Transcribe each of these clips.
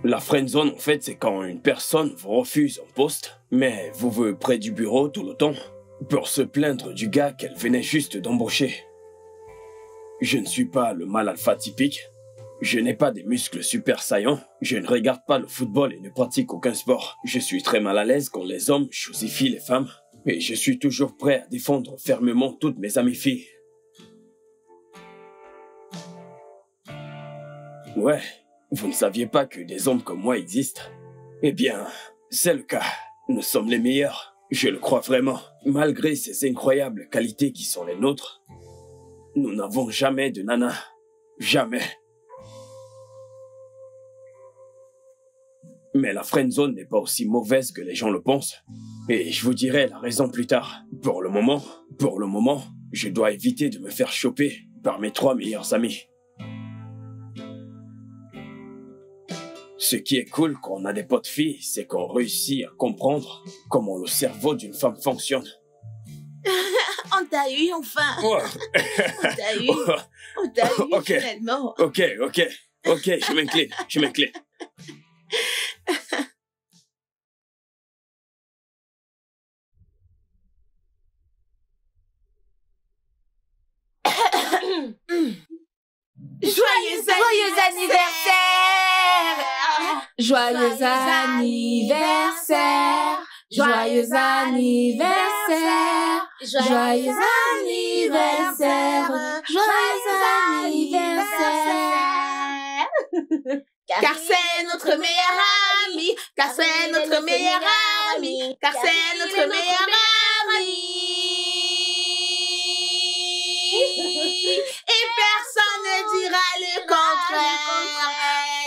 La friendzone, en fait, c'est quand une personne vous refuse un poste, mais vous veut près du bureau tout le temps, pour se plaindre du gars qu'elle venait juste d'embaucher. Je ne suis pas le mâle alpha typique, je n'ai pas des muscles super saillants, je ne regarde pas le football et ne pratique aucun sport. Je suis très mal à l'aise quand les hommes chosifient les femmes, et je suis toujours prêt à défendre fermement toutes mes amies filles. Ouais. Vous ne saviez pas que des hommes comme moi existent? Eh bien, c'est le cas. Nous sommes les meilleurs. Je le crois vraiment. Malgré ces incroyables qualités qui sont les nôtres, nous n'avons jamais de nana. Jamais. Mais la friendzone n'est pas aussi mauvaise que les gens le pensent. Et je vous dirai la raison plus tard. Pour le moment, je dois éviter de me faire choper par mes 3 meilleurs amis. Ce qui est cool quand on a des potes filles, c'est qu'on réussit à comprendre comment le cerveau d'une femme fonctionne. On t'a eu, enfin. Ouais. On t'a eu. On t'a eu, Ok. finalement. Ok, je m'incline. Joyeux anniversaire! Joyeux anniversaire! Joyeux anniversaire! Joyeux anniversaire! Joyeux anniversaire! Car c'est notre meilleur ami! Car c'est notre meilleur ami! Car c'est notre meilleur ami! Et personne ne dira le contraire!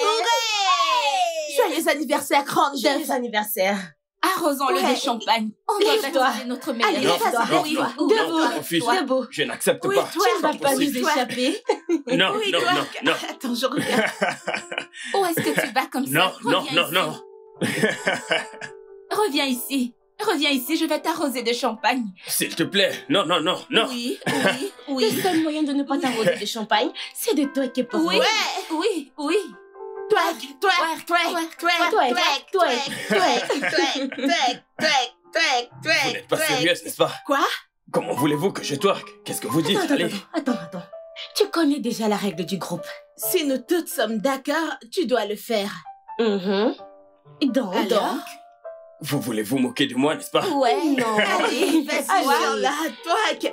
Hurrah! Joyeux anniversaire, grande Joyeux anniversaire! Arrosons-le de champagne. On doit baptiser notre meilleur. Non, Debout. refuse. Debout. Je n'accepte Oui, pas. toi, Tu ne vas pas nous échapper. Non. Attends, je regarde. Où est-ce que tu vas comme ça? Non. Reviens ici. Reviens ici, je vais t'arroser de champagne. S'il te plaît, non. Oui. Le seul moyen de ne pas t'arroser de champagne, c'est de twerker pour Oui. moi. Oui. Twerk. Vous n'êtes pas sérieuse, n'est-ce pas? Quoi? Comment voulez-vous que je twerk? Qu'est-ce que vous dites? Allez. Attends. Tu connais déjà la règle du groupe. Si nous toutes sommes d'accord, tu dois le faire. Donc? Vous voulez vous moquer de moi, n'est-ce pas? Ouais. Non. Allez, vas-y, Allez. là, twerk.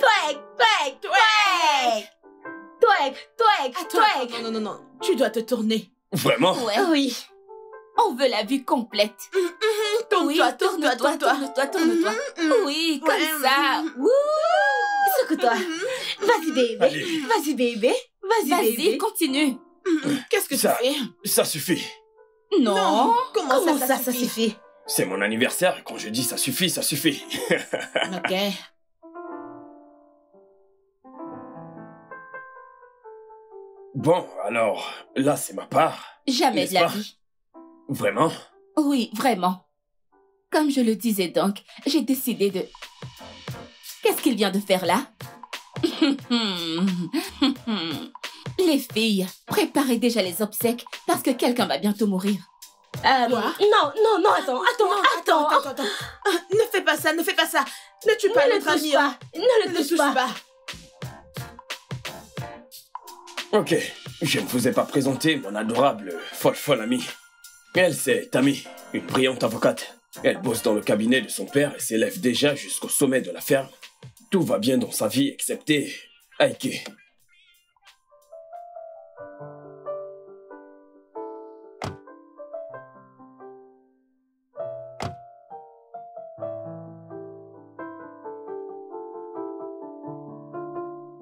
Attends, non. Tu dois te tourner. Vraiment? Ouais. Oui. On veut la vue complète. Tourne-toi. Tourne-toi. Oui, comme ça. Wouh. Secoue-toi. Vas-y, bébé. Vas-y, continue. Qu'est-ce que tu fais? Ça suffit. Non. Comment ça suffit? C'est mon anniversaire et quand je dis ça suffit, ça suffit. Ok. Bon, alors, là c'est ma part. Jamais N'est-ce de la pas? vie. Vraiment? Oui, vraiment. Comme je le disais donc, j'ai décidé de... Qu'est-ce qu'il vient de faire là? Les filles, préparez déjà les obsèques parce que quelqu'un va bientôt mourir. Quoi? Non, attends. Ne fais pas ça. Ne tue pas notre ami. Ne le touche pas. Ok, je ne vous ai pas présenté mon adorable, folle amie. Elle, c'est Tammy, une brillante avocate. Elle bosse dans le cabinet de son père et s'élève déjà jusqu'au sommet de la ferme. Tout va bien dans sa vie, excepté Aike.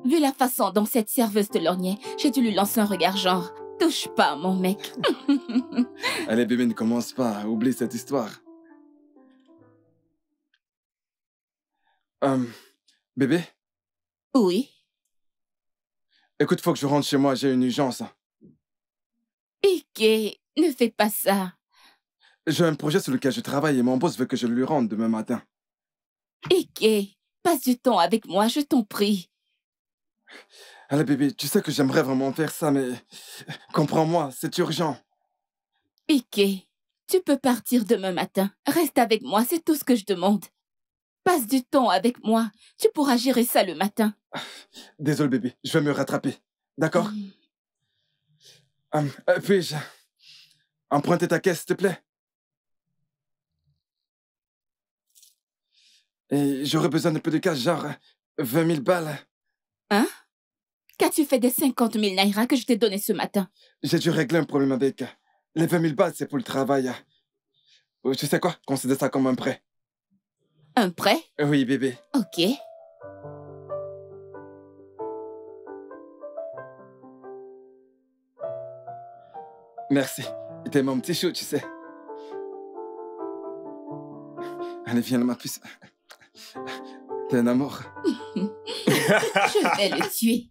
Vu la façon dont cette serveuse te lorgnait, j'ai dû lui lancer un regard genre « Touche pas, mon mec !» Allez, bébé, ne commence pas. Oublie cette histoire. Bébé, Oui. Écoute, faut que je rentre chez moi, j'ai une urgence. Ike, ne fais pas ça. J'ai un projet sur lequel je travaille et mon boss veut que je lui rende demain matin. Ike, passe du temps avec moi, je t'en prie. Allez, bébé, tu sais que j'aimerais vraiment faire ça, mais... Comprends-moi, c'est urgent. Ike, tu peux partir demain matin. Reste avec moi, c'est tout ce que je demande. Passe du temps avec moi. Tu pourras gérer ça le matin. Désolé, bébé, je vais me rattraper. D'accord? Puis-je emprunter ta caisse, s'il te plaît? Et j'aurais besoin d'un peu de cash, genre 20 000 balles. Hein? Qu'as-tu fait des 50 000 naira que je t'ai donné ce matin? J'ai dû régler un problème avec... Les 20 000 balles, c'est pour le travail. Tu sais quoi? Considère ça comme un prêt. Un prêt? Oui, bébé. Ok. Merci. T'es mon petit chou, tu sais. Allez, viens, ma puce. T'es un amour. Je vais le tuer.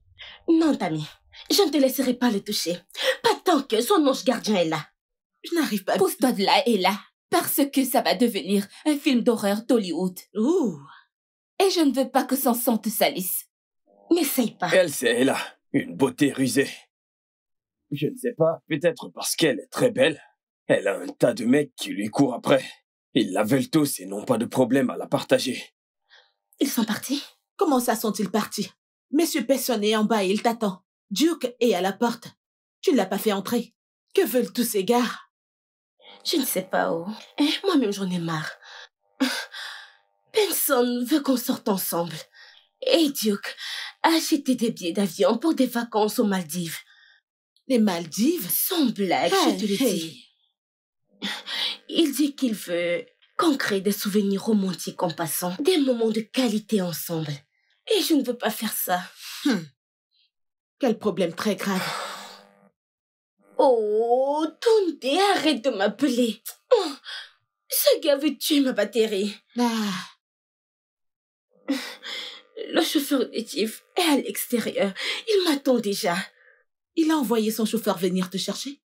Non, Tammy. Je ne te laisserai pas le toucher. Pas tant que son ange gardien est là. Je n'arrive pas. Pousse-toi de là et là. Parce que ça va devenir un film d'horreur d'Hollywood. Ouh. Et je ne veux pas que son sang te salisse. N'essaye pas. Elle, c'est Ella, une beauté rusée. Je ne sais pas, peut-être parce qu'elle est très belle. Elle a un tas de mecs qui lui courent après. Ils la veulent tous et n'ont pas de problème à la partager. Ils sont partis? Comment ça sont-ils partis? Monsieur Pesson est en bas et il t'attend. Duke est à la porte. Tu ne l'as pas fait entrer. Que veulent tous ces gars? Je ne sais pas où. Moi-même, j'en ai marre. Personne veut qu'on sorte ensemble. Et Duke a acheté des billets d'avion pour des vacances aux Maldives. Les Maldives? Sans blague, je te le dis. Il dit qu'il veut qu'on crée des souvenirs romantiques en passant, des moments de qualité ensemble. Et je ne veux pas faire ça. Quel problème très grave. Oh, Tunde, arrête de m'appeler. Oh, ce gars veut tuer ma batterie. Ah, Le chauffeur de Tiff est à l'extérieur. Il m'attend déjà. il a envoyé son chauffeur venir te chercher?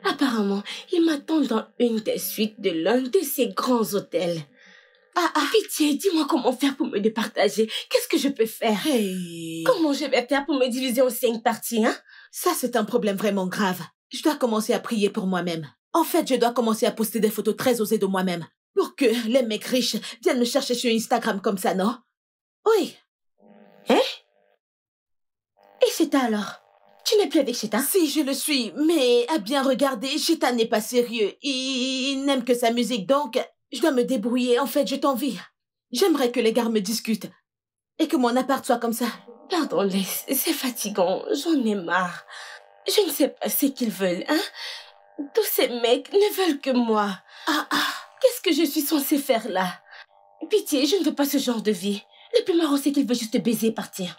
Apparemment, il m'attend dans une des suites de l'un de ces grands hôtels. Pitié, dis-moi comment faire pour me départager. Qu'est-ce que je peux faire? Hey. Comment je vais faire pour me diviser en 5 parties, hein? Ça, c'est un problème vraiment grave. Je dois commencer à prier pour moi-même. En fait, je dois commencer à poster des photos très osées de moi-même. Pour que les mecs riches viennent me chercher sur Instagram comme ça, non? Oui. Hein? Et Cheta alors? Tu n'es plus avec Cheta? Si, je le suis, mais à bien regarder, Cheta n'est pas sérieux. Il n'aime que sa musique, donc je dois me débrouiller. En fait, je t'envie. J'aimerais que les gars me discutent. Et que mon appart soit comme ça. Pardon-les, c'est fatigant. J'en ai marre. Je ne sais pas ce qu'ils veulent, hein? Tous ces mecs ne veulent que moi. Qu'est-ce que je suis censée faire là? Pitié, je ne veux pas ce genre de vie. Le plus marrant, c'est qu'il veut juste baiser et partir.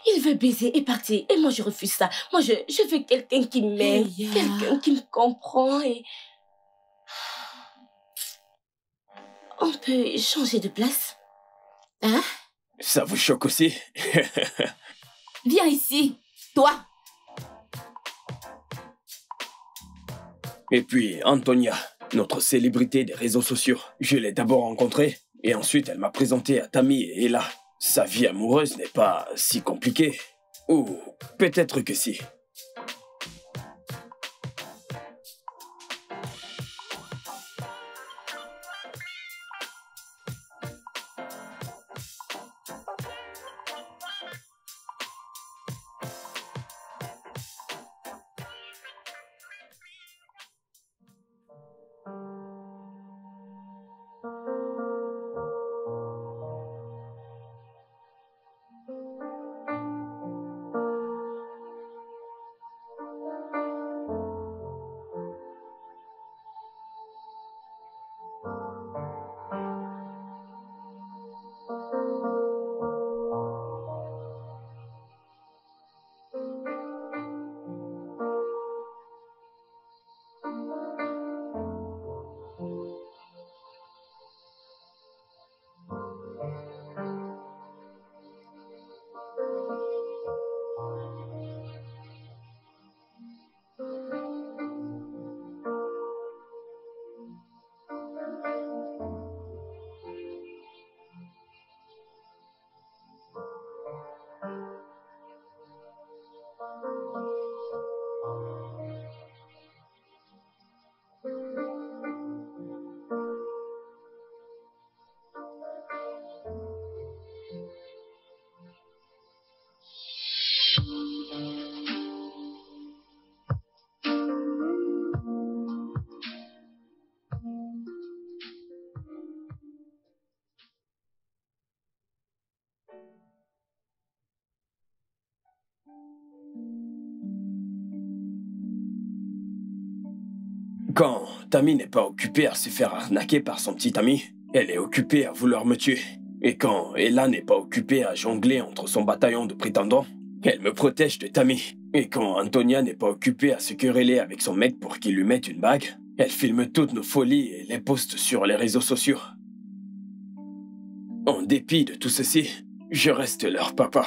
Il veut baiser et partir. Et moi, je refuse ça. Moi, je veux quelqu'un qui m'aime. Hey, Quelqu'un qui me comprend et... On peut changer de place? Hein? Ça vous choque aussi? Viens ici, toi. Et puis, Antonia, notre célébrité des réseaux sociaux. Je l'ai d'abord rencontrée, et ensuite elle m'a présenté à Tammy et Ella. Sa vie amoureuse n'est pas si compliquée. Ou peut-être que si. Quand Tammy n'est pas occupée à se faire arnaquer par son petit ami, elle est occupée à vouloir me tuer. Et quand Ella n'est pas occupée à jongler entre son bataillon de prétendants, elle me protège de Tammy. Et quand Antonia n'est pas occupée à se quereller avec son mec pour qu'il lui mette une bague, elle filme toutes nos folies et les poste sur les réseaux sociaux. En dépit de tout ceci, je reste leur papa.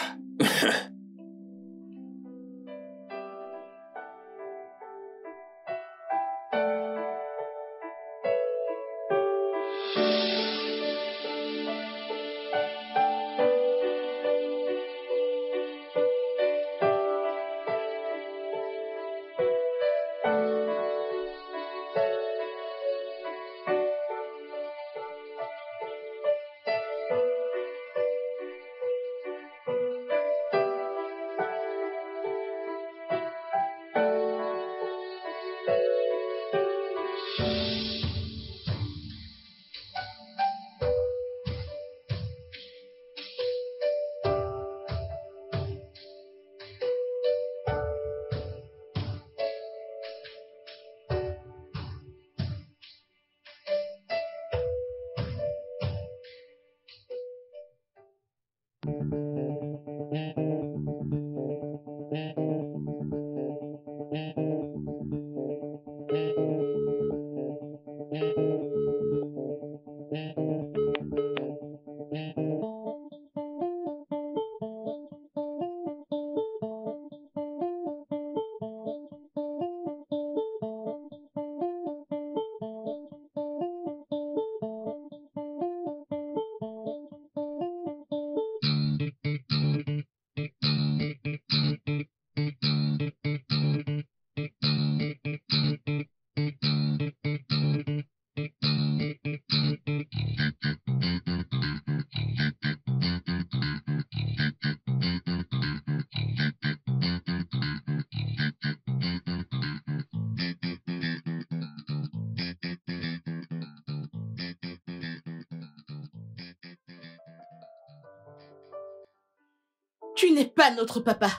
Tu n'es pas notre papa.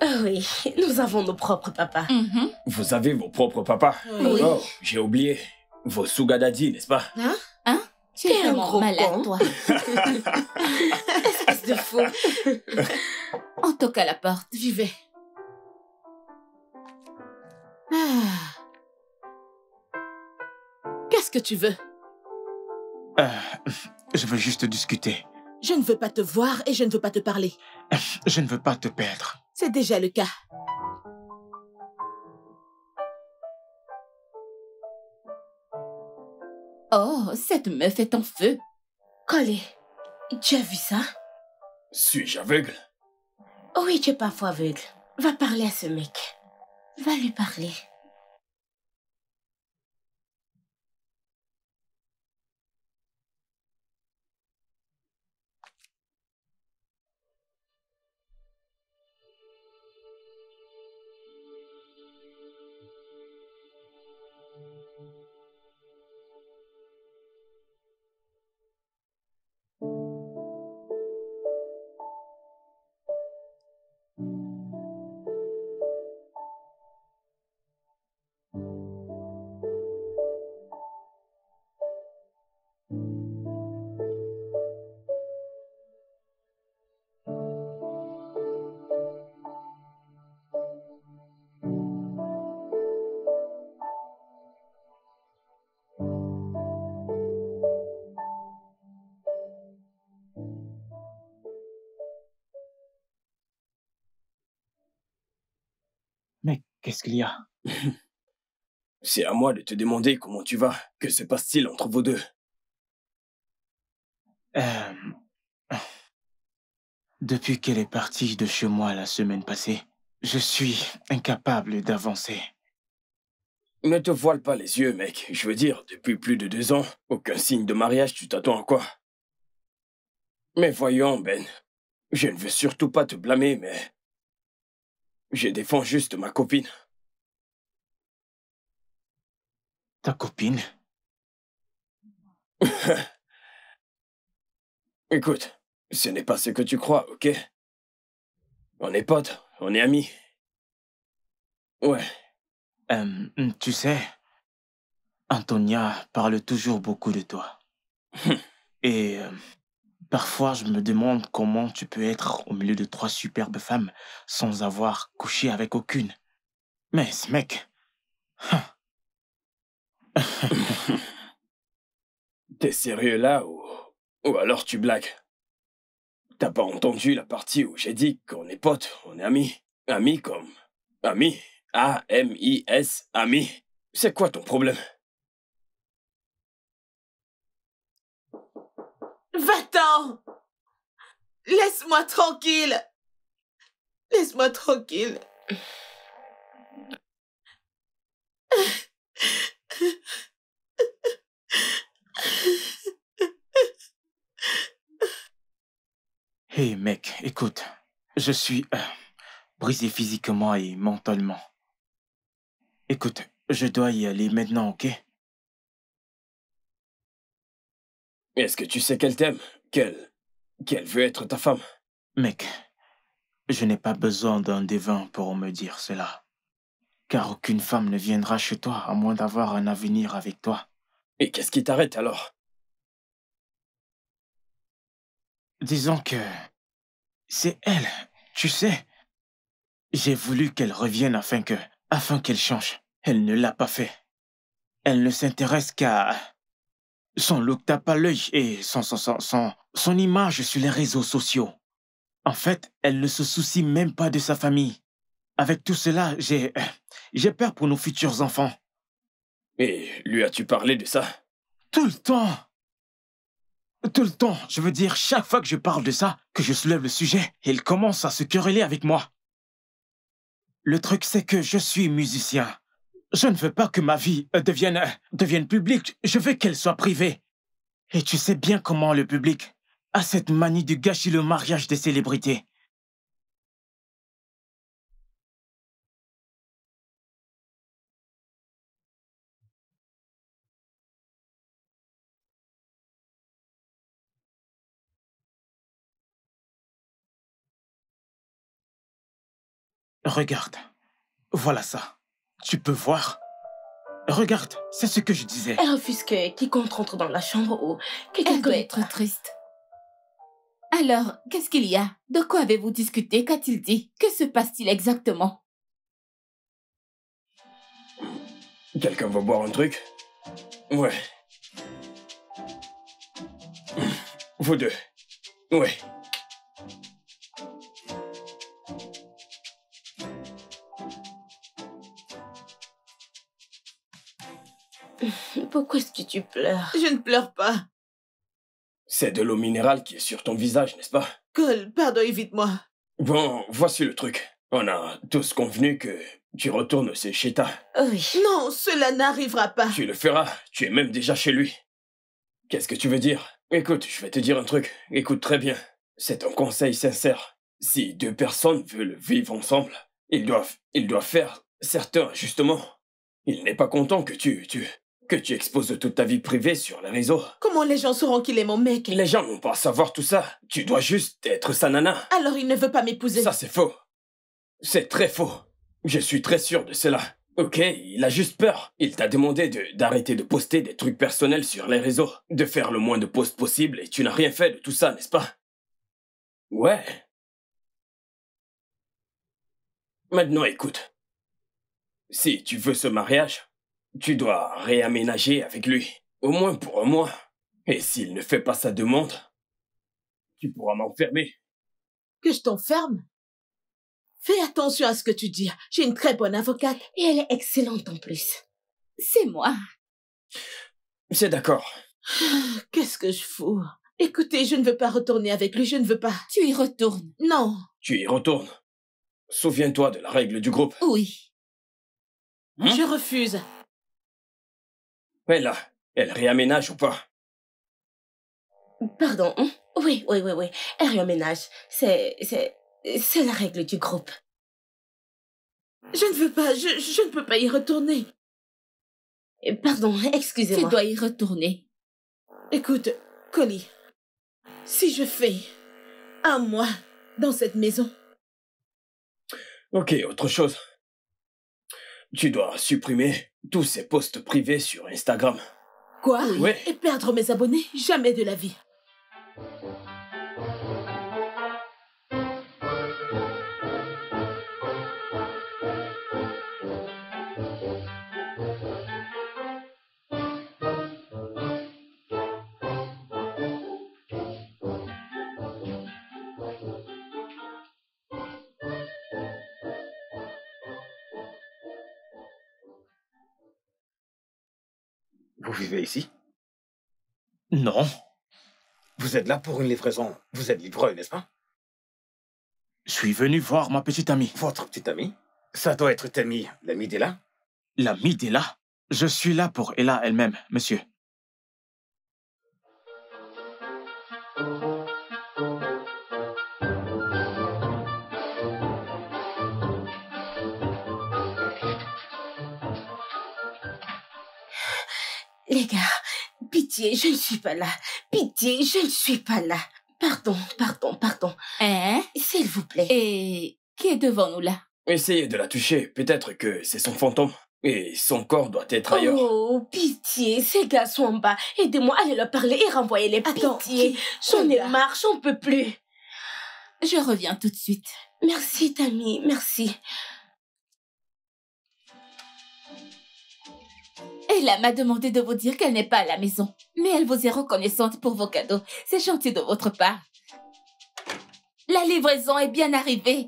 Oui, nous avons nos propres papas. Vous avez vos propres papas? Oui. Oh, j'ai oublié. Vos sugar daddy, n'est-ce pas? Hein? Tu T'es es un vraiment gros malade, con. toi. Espèce de fou. On toque à la porte. J'y vais. Ah. Qu'est-ce que tu veux? Je veux juste discuter. Je ne veux pas te voir et je ne veux pas te parler. Je ne veux pas te perdre. C'est déjà le cas. Oh, cette meuf est en feu. Collé, tu as vu ça? Suis-je aveugle? Oui, tu es parfois aveugle. Va parler à ce mec. Va lui parler. Mais qu'est-ce qu'il y a? C'est à moi de te demander comment tu vas. Que se passe-t-il entre vous deux? Depuis qu'elle est partie de chez moi la semaine passée, je suis incapable d'avancer. Ne te voile pas les yeux, mec. Je veux dire, depuis plus de 2 ans, aucun signe de mariage, tu t'attends à quoi? Mais voyons, Ben. Je ne veux surtout pas te blâmer, mais... je défends juste ma copine. Ta copine? Écoute, ce n'est pas ce que tu crois, ok? On est potes, on est amis. Ouais. Tu sais, Antonia parle toujours beaucoup de toi. Et parfois, je me demande comment tu peux être au milieu de 3 superbes femmes sans avoir couché avec aucune. Mais ce mec... T'es sérieux là ou alors tu blagues? T'as pas entendu la partie où j'ai dit qu'on est potes, on est amis? Amis comme... Amis? A-M-I-S, amis? C'est quoi ton problème? Va-t'en! Laisse-moi tranquille! Laisse-moi tranquille. Hé mec, écoute, je suis brisé physiquement et mentalement. Écoute, je dois y aller maintenant, ok? Est-ce que tu sais qu'elle t'aime? Qu'elle veut être ta femme? Mec, je n'ai pas besoin d'un devin pour me dire cela. Car aucune femme ne viendra chez toi à moins d'avoir un avenir avec toi. Et qu'est-ce qui t'arrête alors? Disons que c'est elle, tu sais. J'ai voulu qu'elle revienne afin qu'elle change. Elle ne l'a pas fait. Elle ne s'intéresse qu'à son look tape à l'œil et son image sur les réseaux sociaux. En fait, elle ne se soucie même pas de sa famille. Avec tout cela, j'ai peur pour nos futurs enfants. Et lui as-tu parlé de ça? Tout le temps. Tout le temps. Je veux dire, chaque fois que je parle de ça, que je soulève le sujet, il commence à se quereller avec moi. Le truc, c'est que je suis musicien. Je ne veux pas que ma vie devienne publique. Je veux qu'elle soit privée. Et tu sais bien comment le public a cette manie de gâcher le mariage des célébrités. Regarde. Voilà ça. Tu peux voir? Regarde, c'est ce que je disais. Elle refuse que quiconque rentre dans la chambre ou que Elle quelqu'un doit être triste. Alors, qu'est-ce qu'il y a? De quoi avez-vous discuté? Qu'a-t-il dit? Que se passe-t-il exactement? Quelqu'un va boire un truc? Ouais. Vous deux. Ouais. Pourquoi est-ce que tu pleures? Je ne pleure pas. C'est de l'eau minérale qui est sur ton visage, n'est-ce pas? Cole, pardon, évite-moi. Bon, voici le truc. On a tous convenu que tu retournes chez Sheta. Oui. Non, cela n'arrivera pas. Tu le feras. Tu es même déjà chez lui. Qu'est-ce que tu veux dire? Écoute, je vais te dire un truc. Écoute très bien. C'est un conseil sincère. Si 2 personnes veulent vivre ensemble, ils doivent faire certains ajustements. Il n'est pas content que tu exposes toute ta vie privée sur les réseaux. Comment les gens sauront qu'il est mon mec? Les gens n'ont pas à savoir tout ça. Tu dois juste être sa nana. Alors il ne veut pas m'épouser. Ça, c'est faux. C'est très faux. Je suis très sûr de cela. Ok, il a juste peur. Il t'a demandé d'arrêter de poster des trucs personnels sur les réseaux, de faire le moins de posts possible, et tu n'as rien fait de tout ça, n'est-ce pas? Ouais. Maintenant, écoute. Si tu veux ce mariage, tu dois réaménager avec lui, au moins pour un mois. Et s'il ne fait pas sa demande, tu pourras m'enfermer. Que je t'enferme? Fais attention à ce que tu dis. J'ai une très bonne avocate. Et elle est excellente en plus. C'est moi. C'est d'accord. Qu'est-ce que je fous? Écoutez, je ne veux pas retourner avec lui, je ne veux pas. Tu y retournes. Non. Tu y retournes. Souviens-toi de la règle du groupe. Oui. Je refuse. Mais là, elle réaménage ou pas? Pardon. Oui. Elle réaménage. C'est la règle du groupe. Je ne veux pas, je ne peux pas y retourner. Pardon, excusez-moi. Tu dois y retourner. Écoute, Collie, si je fais un mois dans cette maison, Ok, autre chose. Tu dois supprimer tous ces posts privés sur Instagram. Quoi? Oui. Et perdre mes abonnés? Jamais de la vie. Vous vivez ici? Non. Vous êtes là pour une livraison. Vous êtes livreur, n'est-ce pas? Je suis venu voir ma petite amie. Votre petite amie? Ça doit être Tammy, l'amie d'Ella. L'amie d'Ella? Je suis là pour Ella elle-même, monsieur. Les gars, pitié, je ne suis pas là. Pitié, je ne suis pas là. Pardon. Hein? S'il vous plaît. Et qui est devant nous là? Essayez de la toucher, peut-être que c'est son fantôme. Et son corps doit être ailleurs. Oh, pitié, ces gars sont en bas. Aidez-moi à aller leur parler et renvoyer les pitié. J'en ai marre, j'en peux plus. Je reviens tout de suite. Merci, Tammy, merci. Ella m'a demandé de vous dire qu'elle n'est pas à la maison. Mais elle vous est reconnaissante pour vos cadeaux. C'est gentil de votre part. La livraison est bien arrivée.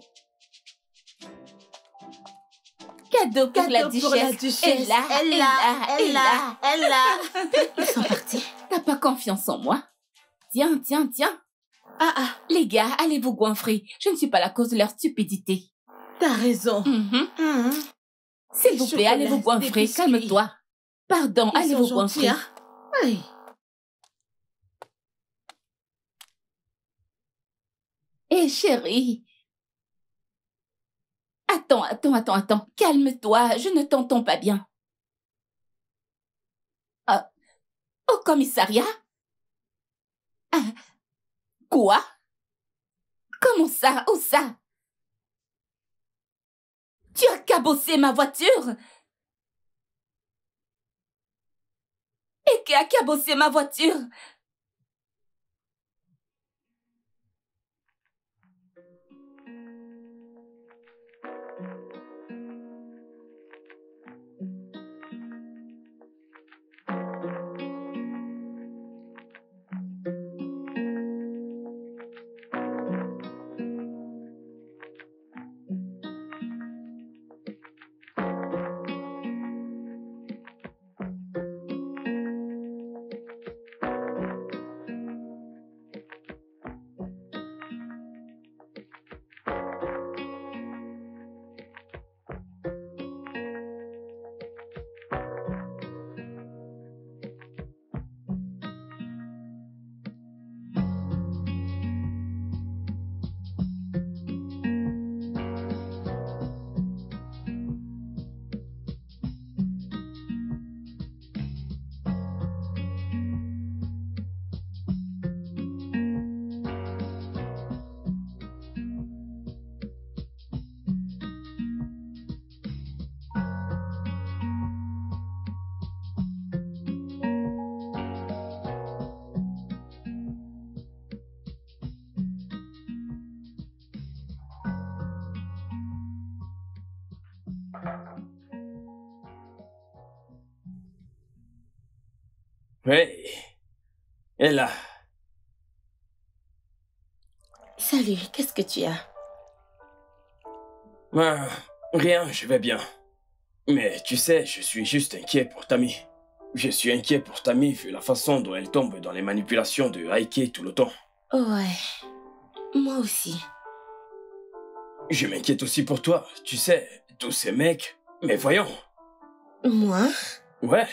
Cadeau pour la duchesse. Ella. Ils sont partis. T'as pas confiance en moi? Tiens. Ah, Les gars, allez vous goinfrer. Je ne suis pas la cause de leur stupidité. t'as raison. S'il vous plaît, allez vous goinfrer. Calme-toi. Pardon, allez vous goinfrer. Hein? Oui. Eh, chérie. Attends. Calme-toi, je ne t'entends pas bien. Au commissariat? Quoi? Comment ça? Où ça? Tu as cabossé ma voiture? Et qui a cabossé ma voiture? Hey, Ella. Salut, qu'est-ce que tu as? Rien, je vais bien. Mais tu sais, je suis juste inquiet pour Tammy. Je suis inquiet pour Tammy vu la façon dont elle tombe dans les manipulations de Heike tout le temps. Ouais, moi aussi. Je m'inquiète aussi pour toi, tu sais, tous ces mecs. Mais voyons. Moi? Ouais.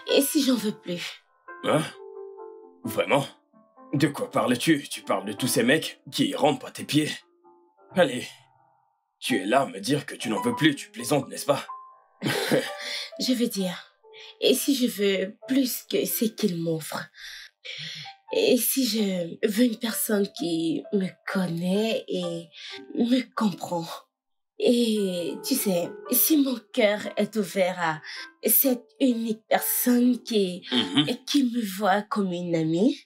Et si j'en veux plus? Hein? Vraiment? De quoi parles-tu? Tu parles de tous ces mecs qui rampent à tes pieds? Allez. Tu es là à me dire que tu n'en veux plus, tu plaisantes, n'est-ce pas? Je veux dire, et si je veux plus que ce qu'il m'offre? Et si je veux une personne qui me connaît et me comprend. Et tu sais, si mon cœur est ouvert à cette unique personne qui me voit comme une amie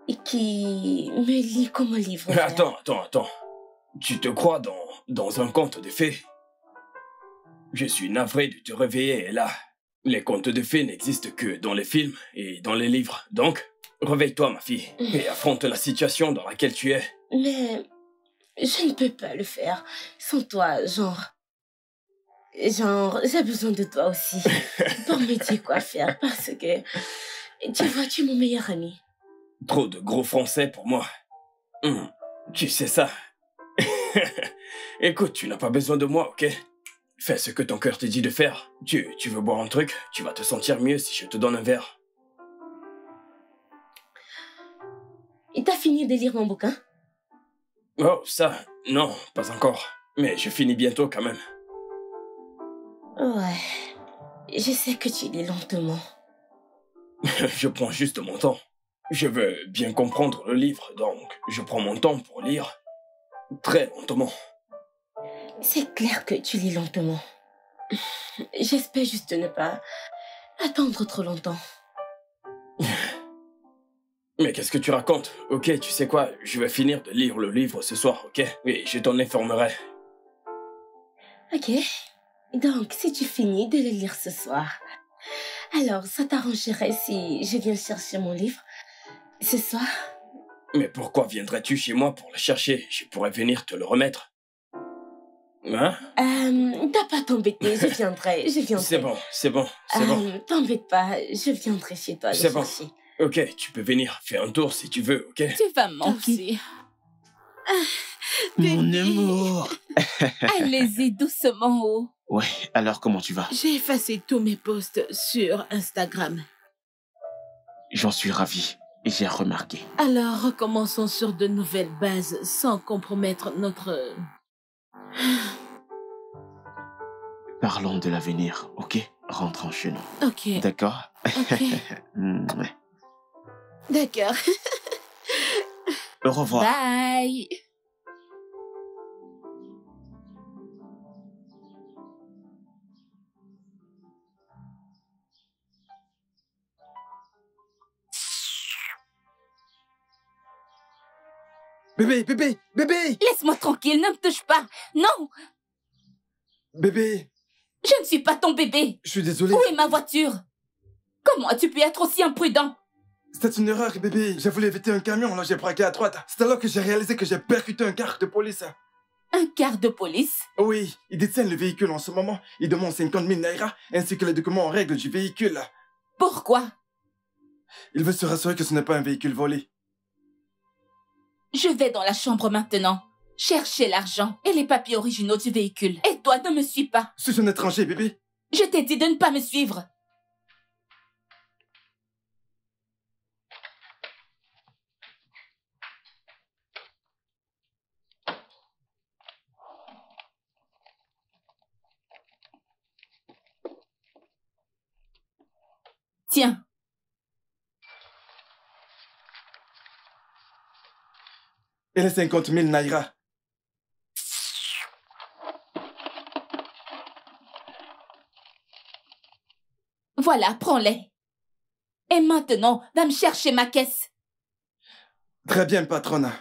et qui me lit comme un livre ouvert. Attends. Tu te crois dans un conte de fées? Je suis navré de te réveiller, et là. Les contes de fées n'existent que dans les films et dans les livres. Donc, réveille-toi, ma fille, et affronte la situation dans laquelle tu es. Mais je ne peux pas le faire sans toi, genre, j'ai besoin de toi aussi pour me dire quoi faire parce que, tu vois, tu es mon meilleur ami. Trop de gros français pour moi. Tu sais ça. Écoute, tu n'as pas besoin de moi, ok? Fais ce que ton cœur te dit de faire. Tu veux boire un truc? Tu vas te sentir mieux si je te donne un verre. Et t'as fini de lire mon bouquin? Oh, ça, non, pas encore. Mais je finis bientôt quand même. Ouais, je sais que tu lis lentement. Je prends juste mon temps. Je veux bien comprendre le livre, donc je prends mon temps pour lire. Très lentement. C'est clair que tu lis lentement. J'espère juste ne pas attendre trop longtemps. Mais qu'est-ce que tu racontes? Ok, tu sais quoi? Je vais finir de lire le livre ce soir, ok? Et je t'en informerai. Ok. Donc, si tu finis de le lire ce soir, alors ça t'arrangerait si je viens chercher mon livre ce soir? Mais pourquoi viendrais-tu chez moi pour le chercher? Je pourrais venir te le remettre. Hein? T'as pas t'embêter, je viendrai. C'est bon. T'embête pas, je viendrai chez toi le C'est bon. chercher. Ok, tu peux venir. Fais un tour si tu veux, ok? Tu vas me manquer. Mon amour. Allez-y doucement, oh. Ouais, alors comment tu vas? J'ai effacé tous mes posts sur Instagram. J'en suis ravi. Et j'ai remarqué. Alors, recommençons sur de nouvelles bases sans compromettre notre... Parlons de l'avenir, ok? Rentrons chez nous. Ok. D'accord? Ok. D'accord. Au revoir. Bye. Bébé! Laisse-moi tranquille, ne me touche pas. Non, Bébé! je ne suis pas ton bébé. Je suis désolé. Où est ma voiture? Comment as-tu pu être aussi imprudent? C'était une erreur, bébé. J'ai voulu éviter un camion, là j'ai braqué à droite. C'est alors que j'ai réalisé que j'ai percuté un car de police. Un quart de police? Oui, il détient le véhicule en ce moment. Il demande 50 000 naira ainsi que les documents en règle du véhicule. Pourquoi? Il veut se rassurer que ce n'est pas un véhicule volé. Je vais dans la chambre maintenant. Chercher l'argent et les papiers originaux du véhicule. Et toi, ne me suis pas. Suis-je un étranger, bébé? Je t'ai dit de ne pas me suivre. Tiens. Et les 50 000 naira. Voilà, prends-les. Et maintenant, va me chercher ma caisse. Très bien, patronne.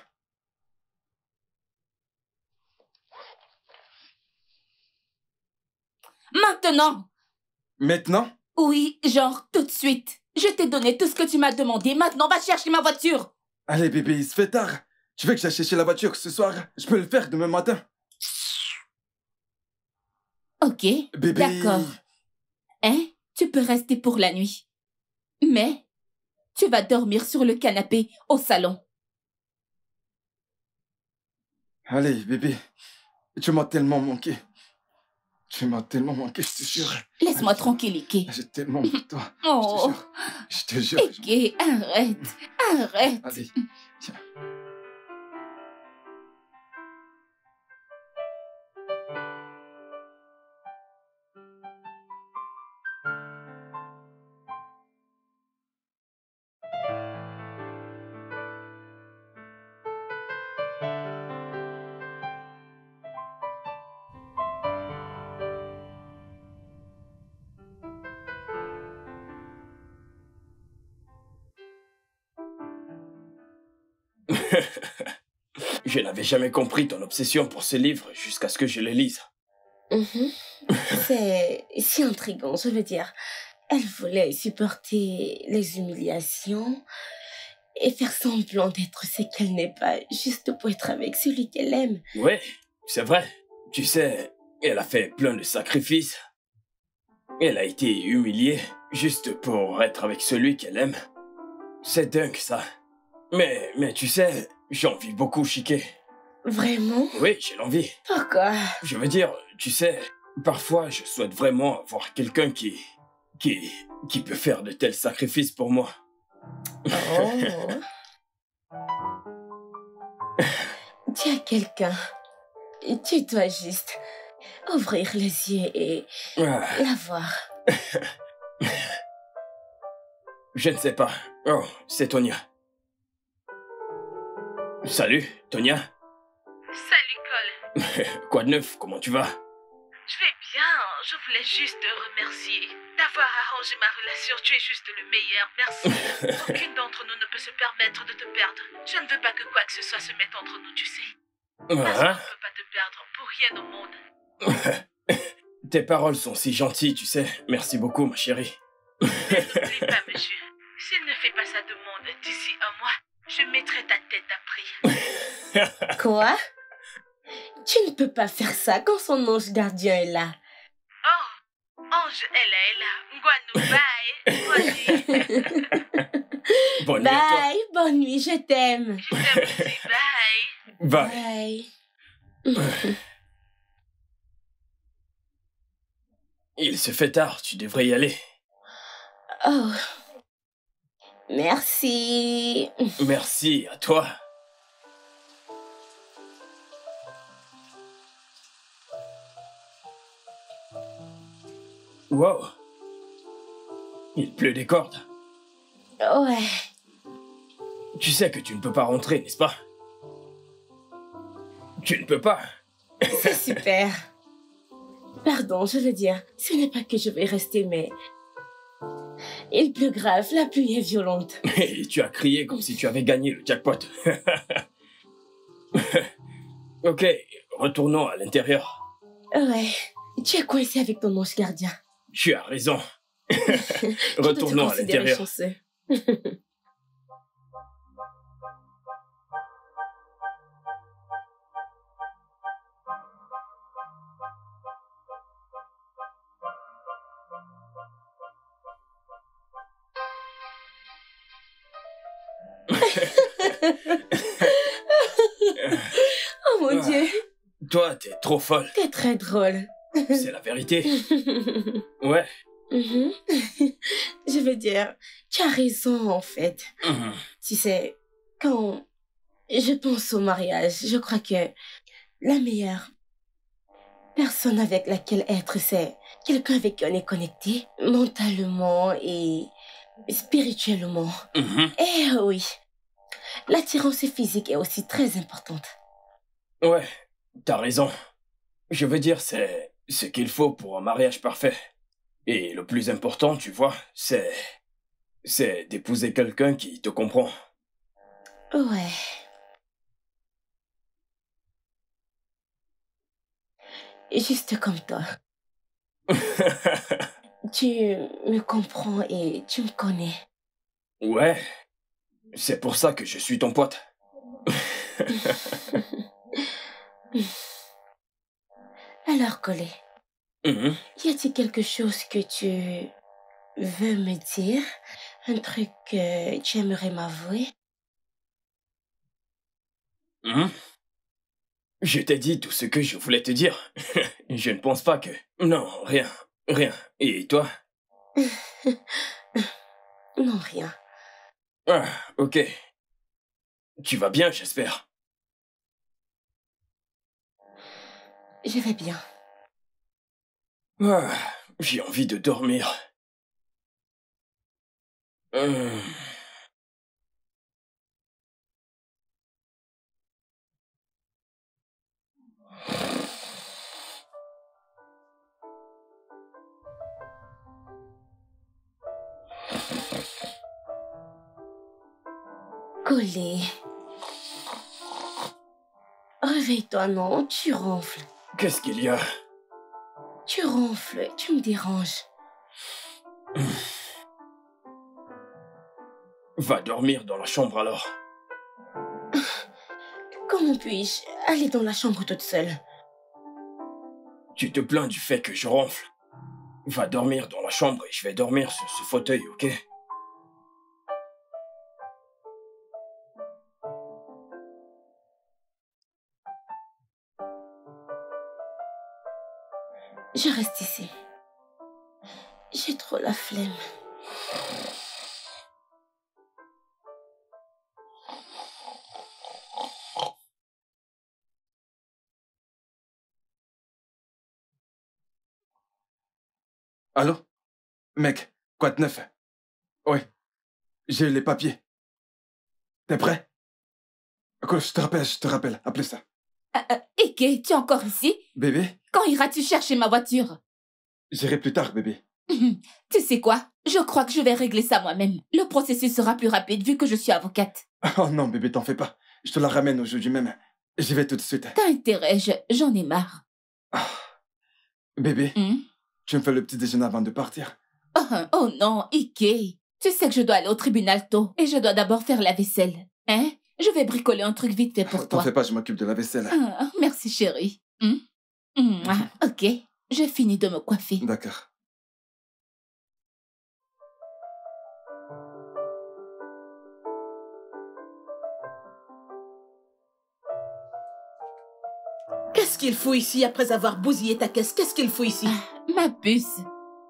Maintenant. Maintenant? Oui, genre tout de suite. Je t'ai donné tout ce que tu m'as demandé. Maintenant, va chercher ma voiture. Allez, bébé, il se fait tard. Tu veux que j'aille chercher la voiture ce soir? Je peux le faire demain matin. Ok, Bébé... d'accord. Hein? Tu peux rester pour la nuit. Mais tu vas dormir sur le canapé au salon. Allez, bébé. Tu m'as tellement manqué. Tu m'as tellement manqué, je te jure. Laisse-moi tranquille, Ike. J'ai tellement manqué de toi. Oh, Je te jure. Ike, arrête. Allez, tiens. Je n'avais jamais compris ton obsession pour ce livre jusqu'à ce que je le lise. C'est si intriguant, je veux dire. Elle voulait supporter les humiliations et faire semblant d'être ce qu'elle n'est pas, juste pour être avec celui qu'elle aime. Oui, c'est vrai. Tu sais, elle a fait plein de sacrifices. Elle a été humiliée juste pour être avec celui qu'elle aime. C'est dingue, ça. Mais tu sais, j'envie beaucoup Chike. Vraiment? Oui, j'ai l'envie. Pourquoi? Je veux dire, tu sais, parfois je souhaite vraiment avoir quelqu'un qui peut faire de tels sacrifices pour moi. Oh. Tu as quelqu'un. Tu dois juste ouvrir les yeux et la voir. Je ne sais pas. Oh, c'est Tonya. Salut, Tonya. Salut, Cole. Quoi de neuf? Comment tu vas? Je vais bien. Je voulais juste te remercier d'avoir arrangé ma relation. Tu es juste le meilleur. Merci. Aucune d'entre nous ne peut se permettre de te perdre. Je ne veux pas que quoi que ce soit se mette entre nous, tu sais. Parce qu'on ne peut pas te perdre pour rien au monde. Tes paroles sont si gentilles, tu sais. Merci beaucoup, ma chérie. N'oublie pas, monsieur. S'il ne fait pas sa demande d'ici un mois, je mettrai ta tête à prix. Quoi? Tu ne peux pas faire ça quand son ange gardien est là. Oh, ange, elle est là. Ngwanou, bye. Bonne nuit à toi. Bye, bonne nuit, je t'aime. Je t'aime aussi, bye. Bye. Bye. Il se fait tard, tu devrais y aller. Oh. Merci. Merci à toi. Wow. Il pleut des cordes. Ouais. Tu sais que tu ne peux pas rentrer, n'est-ce pas? Tu ne peux pas. C'est super. Pardon, je veux dire, ce n'est pas que je vais rester, mais... Il pleut grave, la pluie est violente. Et tu as crié comme si tu avais gagné le jackpot. Ok, retournons à l'intérieur. Ouais, tu es coincé avec ton ange gardien. Tu as raison. Tu dois te Retournons à considérer l'intérieur. chanceux. Oh mon Dieu, Toi, t'es trop folle. t'es très drôle. C'est la vérité. Ouais. Mhm. Je veux dire, tu as raison en fait. Mhm. Tu sais, quand je pense au mariage, je crois que la meilleure personne avec laquelle être, c'est quelqu'un avec qui on est connecté mentalement et spirituellement. Mhm. Eh oui, l'attirance physique est aussi très importante. Ouais, t'as raison. Je veux dire, c'est ce qu'il faut pour un mariage parfait. Et le plus important, tu vois, c'est d'épouser quelqu'un qui te comprend. Ouais. Juste comme toi. Tu me comprends et tu me connais. Ouais, c'est pour ça que je suis ton pote. Alors, Collet, Mhm. y a-t-il quelque chose que tu veux me dire? Un truc que tu aimerais m'avouer? Mhm. Je t'ai dit tout ce que je voulais te dire. Je ne pense pas que... Non, rien, rien. Et toi? Non, rien. Ah, ok. Tu vas bien, j'espère. Je vais bien. Ah, j'ai envie de dormir. Collet, Réveille-toi, non, tu ronfles. Qu'est-ce qu'il y a? Tu ronfles, tu me déranges. Va dormir dans la chambre alors. Comment puis-je aller dans la chambre toute seule? Tu te plains du fait que je ronfle. Va dormir dans la chambre et je vais dormir sur ce fauteuil, ok? Je reste ici. J'ai trop la flemme. Allô? Mec, quoi de neuf? Oui, j'ai les papiers. T'es prêt? Quoi, je te rappelle, à plus ça. Ike, tu es encore ici? Bébé? Quand iras-tu chercher ma voiture? J'irai plus tard, bébé. Tu sais quoi? Je crois que je vais régler ça moi-même. Le processus sera plus rapide vu que je suis avocate. Oh non, bébé, t'en fais pas. Je te la ramène aujourd'hui même. J'y vais tout de suite. T'as intérêt, j'en ai marre. Ah. Bébé, tu me fais le petit déjeuner avant de partir? Oh non, Ike. Tu sais que je dois aller au tribunal tôt et je dois d'abord faire la vaisselle. Hein? Je vais bricoler un truc vite fait pour toi. T'en fais pas, je m'occupe de la vaisselle. Merci, chérie. Ok, je finis de me coiffer. D'accord. Qu'est-ce qu'il fout ici après avoir bousillé ta caisse? Qu'est-ce qu'il fout ici? Ma puce.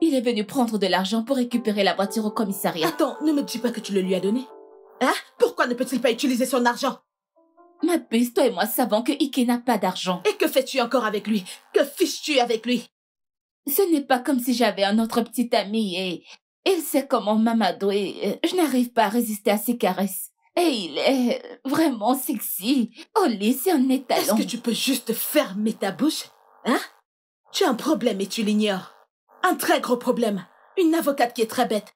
Il est venu prendre de l'argent pour récupérer la voiture au commissariat. Attends, ne me dis pas que tu le lui as donné. Hein? Pourquoi ne peut-il pas utiliser son argent? Ma puce, toi et moi savons que Ike n'a pas d'argent. Et que fais-tu encore avec lui? Que fiches-tu avec lui? Ce n'est pas comme si j'avais un autre petit ami et il sait comment m'amadouer. Je n'arrive pas à résister à ses caresses. Et il est vraiment sexy. Oli, c'est un étalon. Est-ce que tu peux juste fermer ta bouche? Hein? Tu as un problème et tu l'ignores. Un très gros problème. Une avocate qui est très bête.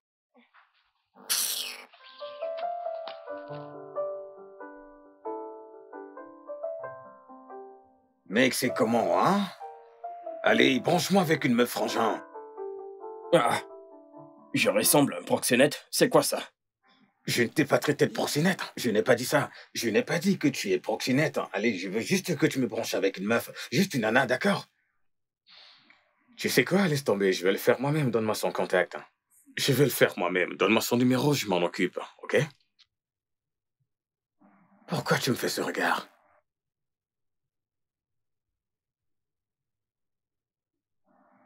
Mec, c'est comment, hein? Allez, branche-moi avec une meuf frangin. Ah, je ressemble à un proxénète? C'est quoi ça? Je ne t'ai pas traité de proxénète. Je n'ai pas dit ça. Je n'ai pas dit que tu es proxénète. Allez, je veux juste que tu me branches avec une meuf. Juste une nana, d'accord? Tu sais quoi? Laisse tomber. Je vais le faire moi-même. Donne-moi son contact. Je vais le faire moi-même. Donne-moi son numéro, je m'en occupe. Ok? Pourquoi tu me fais ce regard?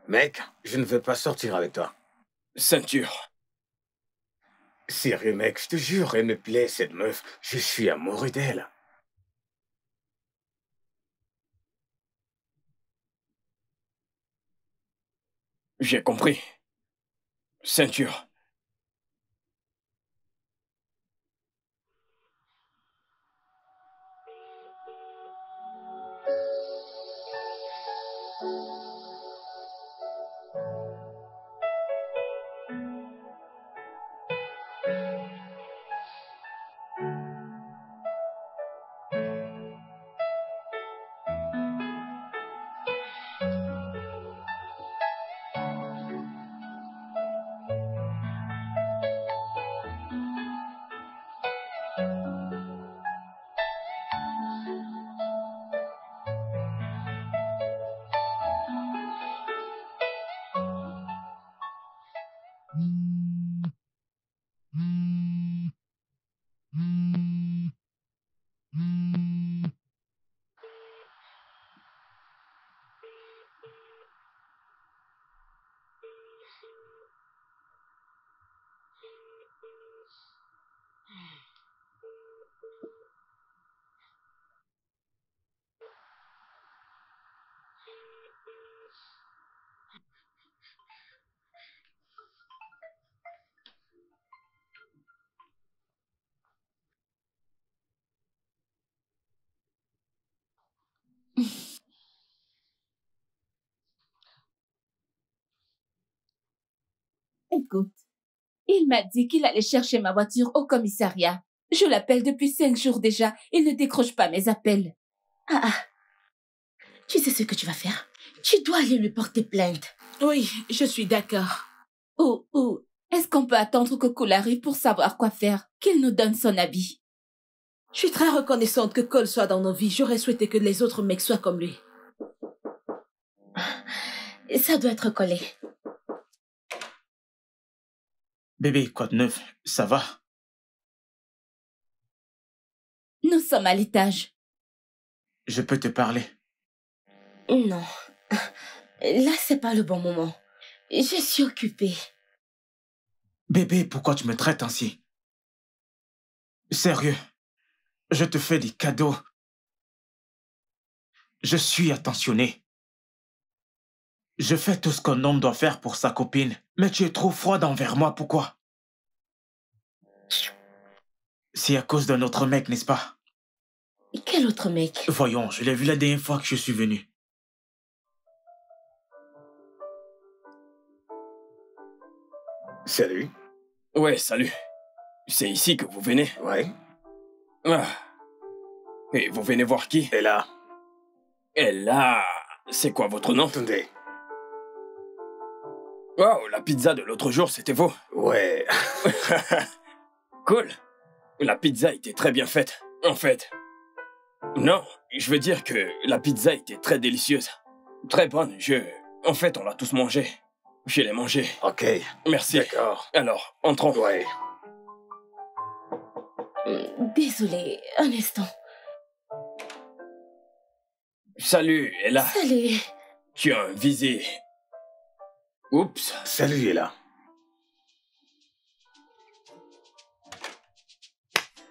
Mec, je ne veux pas sortir avec toi. Ceinture. Sérieux, mec, je te jure, elle me plaît, cette meuf. Je suis amoureux d'elle. J'ai compris. Ceinture. Écoute, il m'a dit qu'il allait chercher ma voiture au commissariat. Je l'appelle depuis 5 jours déjà. Il ne décroche pas mes appels. Ah, ah. Tu sais ce que tu vas faire? Tu dois aller lui porter plainte. Oui, je suis d'accord. Ou, est-ce qu'on peut attendre que Cole arrive pour savoir quoi faire? Qu'il nous donne son avis. Je suis très reconnaissante que Cole soit dans nos vies. J'aurais souhaité que les autres mecs soient comme lui. Ça doit être collé. Bébé, quoi de neuf? Ça va? Nous sommes à l'étage. Je peux te parler? Non. Là, c'est pas le bon moment. Je suis occupée. Bébé, pourquoi tu me traites ainsi? Sérieux, je te fais des cadeaux. Je suis attentionné. Je fais tout ce qu'un homme doit faire pour sa copine, mais tu es trop froide envers moi, pourquoi? C'est à cause d'un autre mec, n'est-ce pas? Quel autre mec? Voyons, je l'ai vu la dernière fois que je suis venu. Salut. Ouais, salut. C'est ici que vous venez? Ouais. Ah. Et vous venez voir qui? Et là? Et là... C'est quoi votre nom? Attendez. Oh, la pizza de l'autre jour, c'était vous? Ouais. Cool. La pizza était très bien faite, en fait. Non, je veux dire que la pizza était très délicieuse. Très bonne, En fait, on l'a tous mangée. Je l'ai mangée. Ok. Merci. D'accord. Alors, entrons. Ouais. Désolée, un instant. Salut, Ella. Salut. Tu as un visé. Oups. Salut, Ella.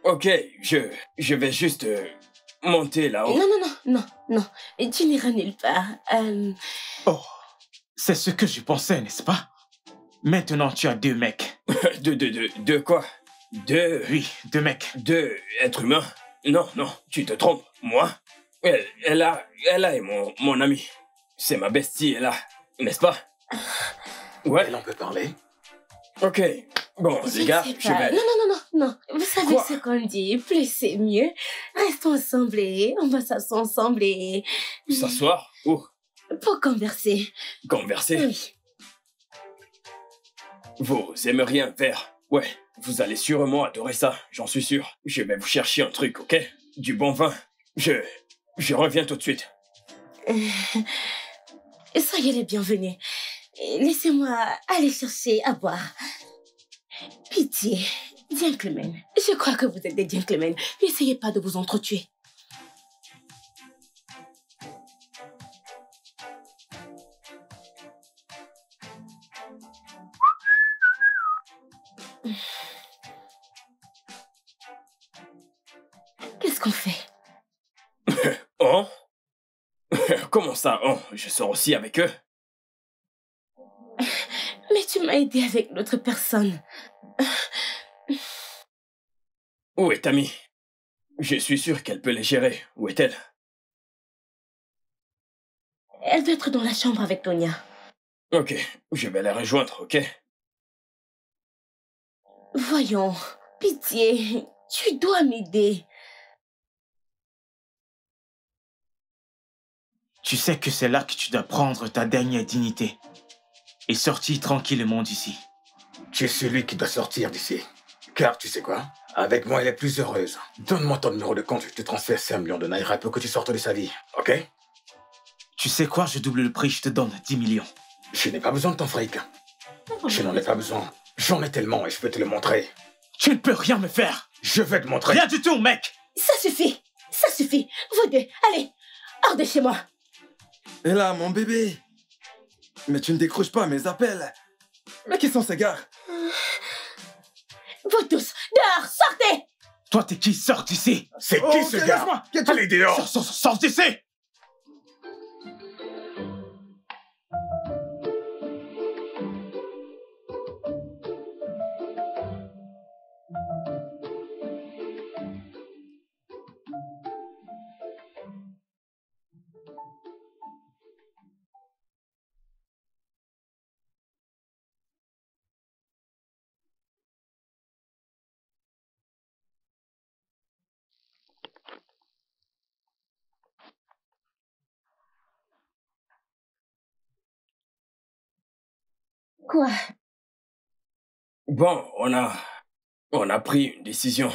Ok, je vais juste monter là-haut. Non. Tu n'iras nulle part. Oh, c'est ce que je pensais, n'est-ce pas? Maintenant, tu as 2 mecs. De quoi? Oui, 2 mecs. 2 êtres humains? Non, tu te trompes. Moi? Ella est mon amie. C'est ma bestie, Ella. N'est-ce pas? Ouais. Elle en peut parler? Ok. Bon, les gars, je vais... Non. Vous savez Quoi? ce qu'on dit, plus c'est mieux. Restons ensemble et on va s'asseoir ensemble et... S'asseoir? Où? Pour converser. Converser? Oui. Vous aimeriez un verre? Ouais, vous allez sûrement adorer ça, j'en suis sûr. Je vais vous chercher un truc, ok? Du bon vin. Je reviens tout de suite. Soyez les bienvenus. Laissez-moi aller chercher à boire. Pitié, gentlemen. Je crois que vous êtes des gentlemen. N'essayez pas de vous entretuer. Qu'est-ce qu'on fait? Oh? Comment ça, oh? Je sors aussi avec eux? Mais tu m'as aidé avec l'autre personne. Où est Tammy? Je suis sûr qu'elle peut les gérer. Où est-elle? Elle doit être dans la chambre avec Tonya. Ok, je vais la rejoindre, ok? Voyons, pitié, tu dois m'aider. Tu sais que c'est là que tu dois prendre ta dernière dignité et sortir tranquillement d'ici. Tu es celui qui doit sortir d'ici. Car tu sais quoi? Avec moi, elle est plus heureuse. Donne-moi ton numéro de compte, je te transfère 5 millions de naira pour que tu sortes de sa vie, ok? Tu sais quoi? Je double le prix, je te donne 10 millions. Je n'ai pas besoin de ton fric. Je n'en ai pas besoin. J'en ai tellement et je peux te le montrer. Tu ne peux rien me faire. Je vais te montrer. Rien du tout, mec. Ça suffit. Vous deux, allez, hors de chez moi. Et là, mon bébé. Mais tu ne décroches pas mes appels. Mais qui sont ces gars? Vous tous, dehors, sortez. Toi, t'es qui? Sors d'ici. C'est Oh, qui ce ok, gars? laisse-moi. Allez dehors. Sors d'ici. Quoi? Bon, on a pris une décision.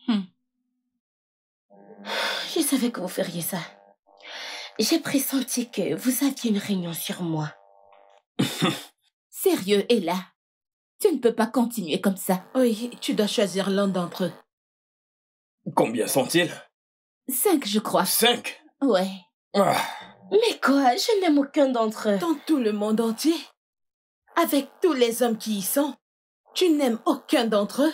Je savais que vous feriez ça. J'ai pressenti que vous aviez une réunion sur moi. Sérieux, Ella? Tu ne peux pas continuer comme ça. Oui, tu dois choisir l'un d'entre eux. Combien sont-ils? 5, je crois. 5? Ouais. Ah, Mais quoi? Je n'aime aucun d'entre eux. Dans tout le monde entier, avec tous les hommes qui y sont, tu n'aimes aucun d'entre eux?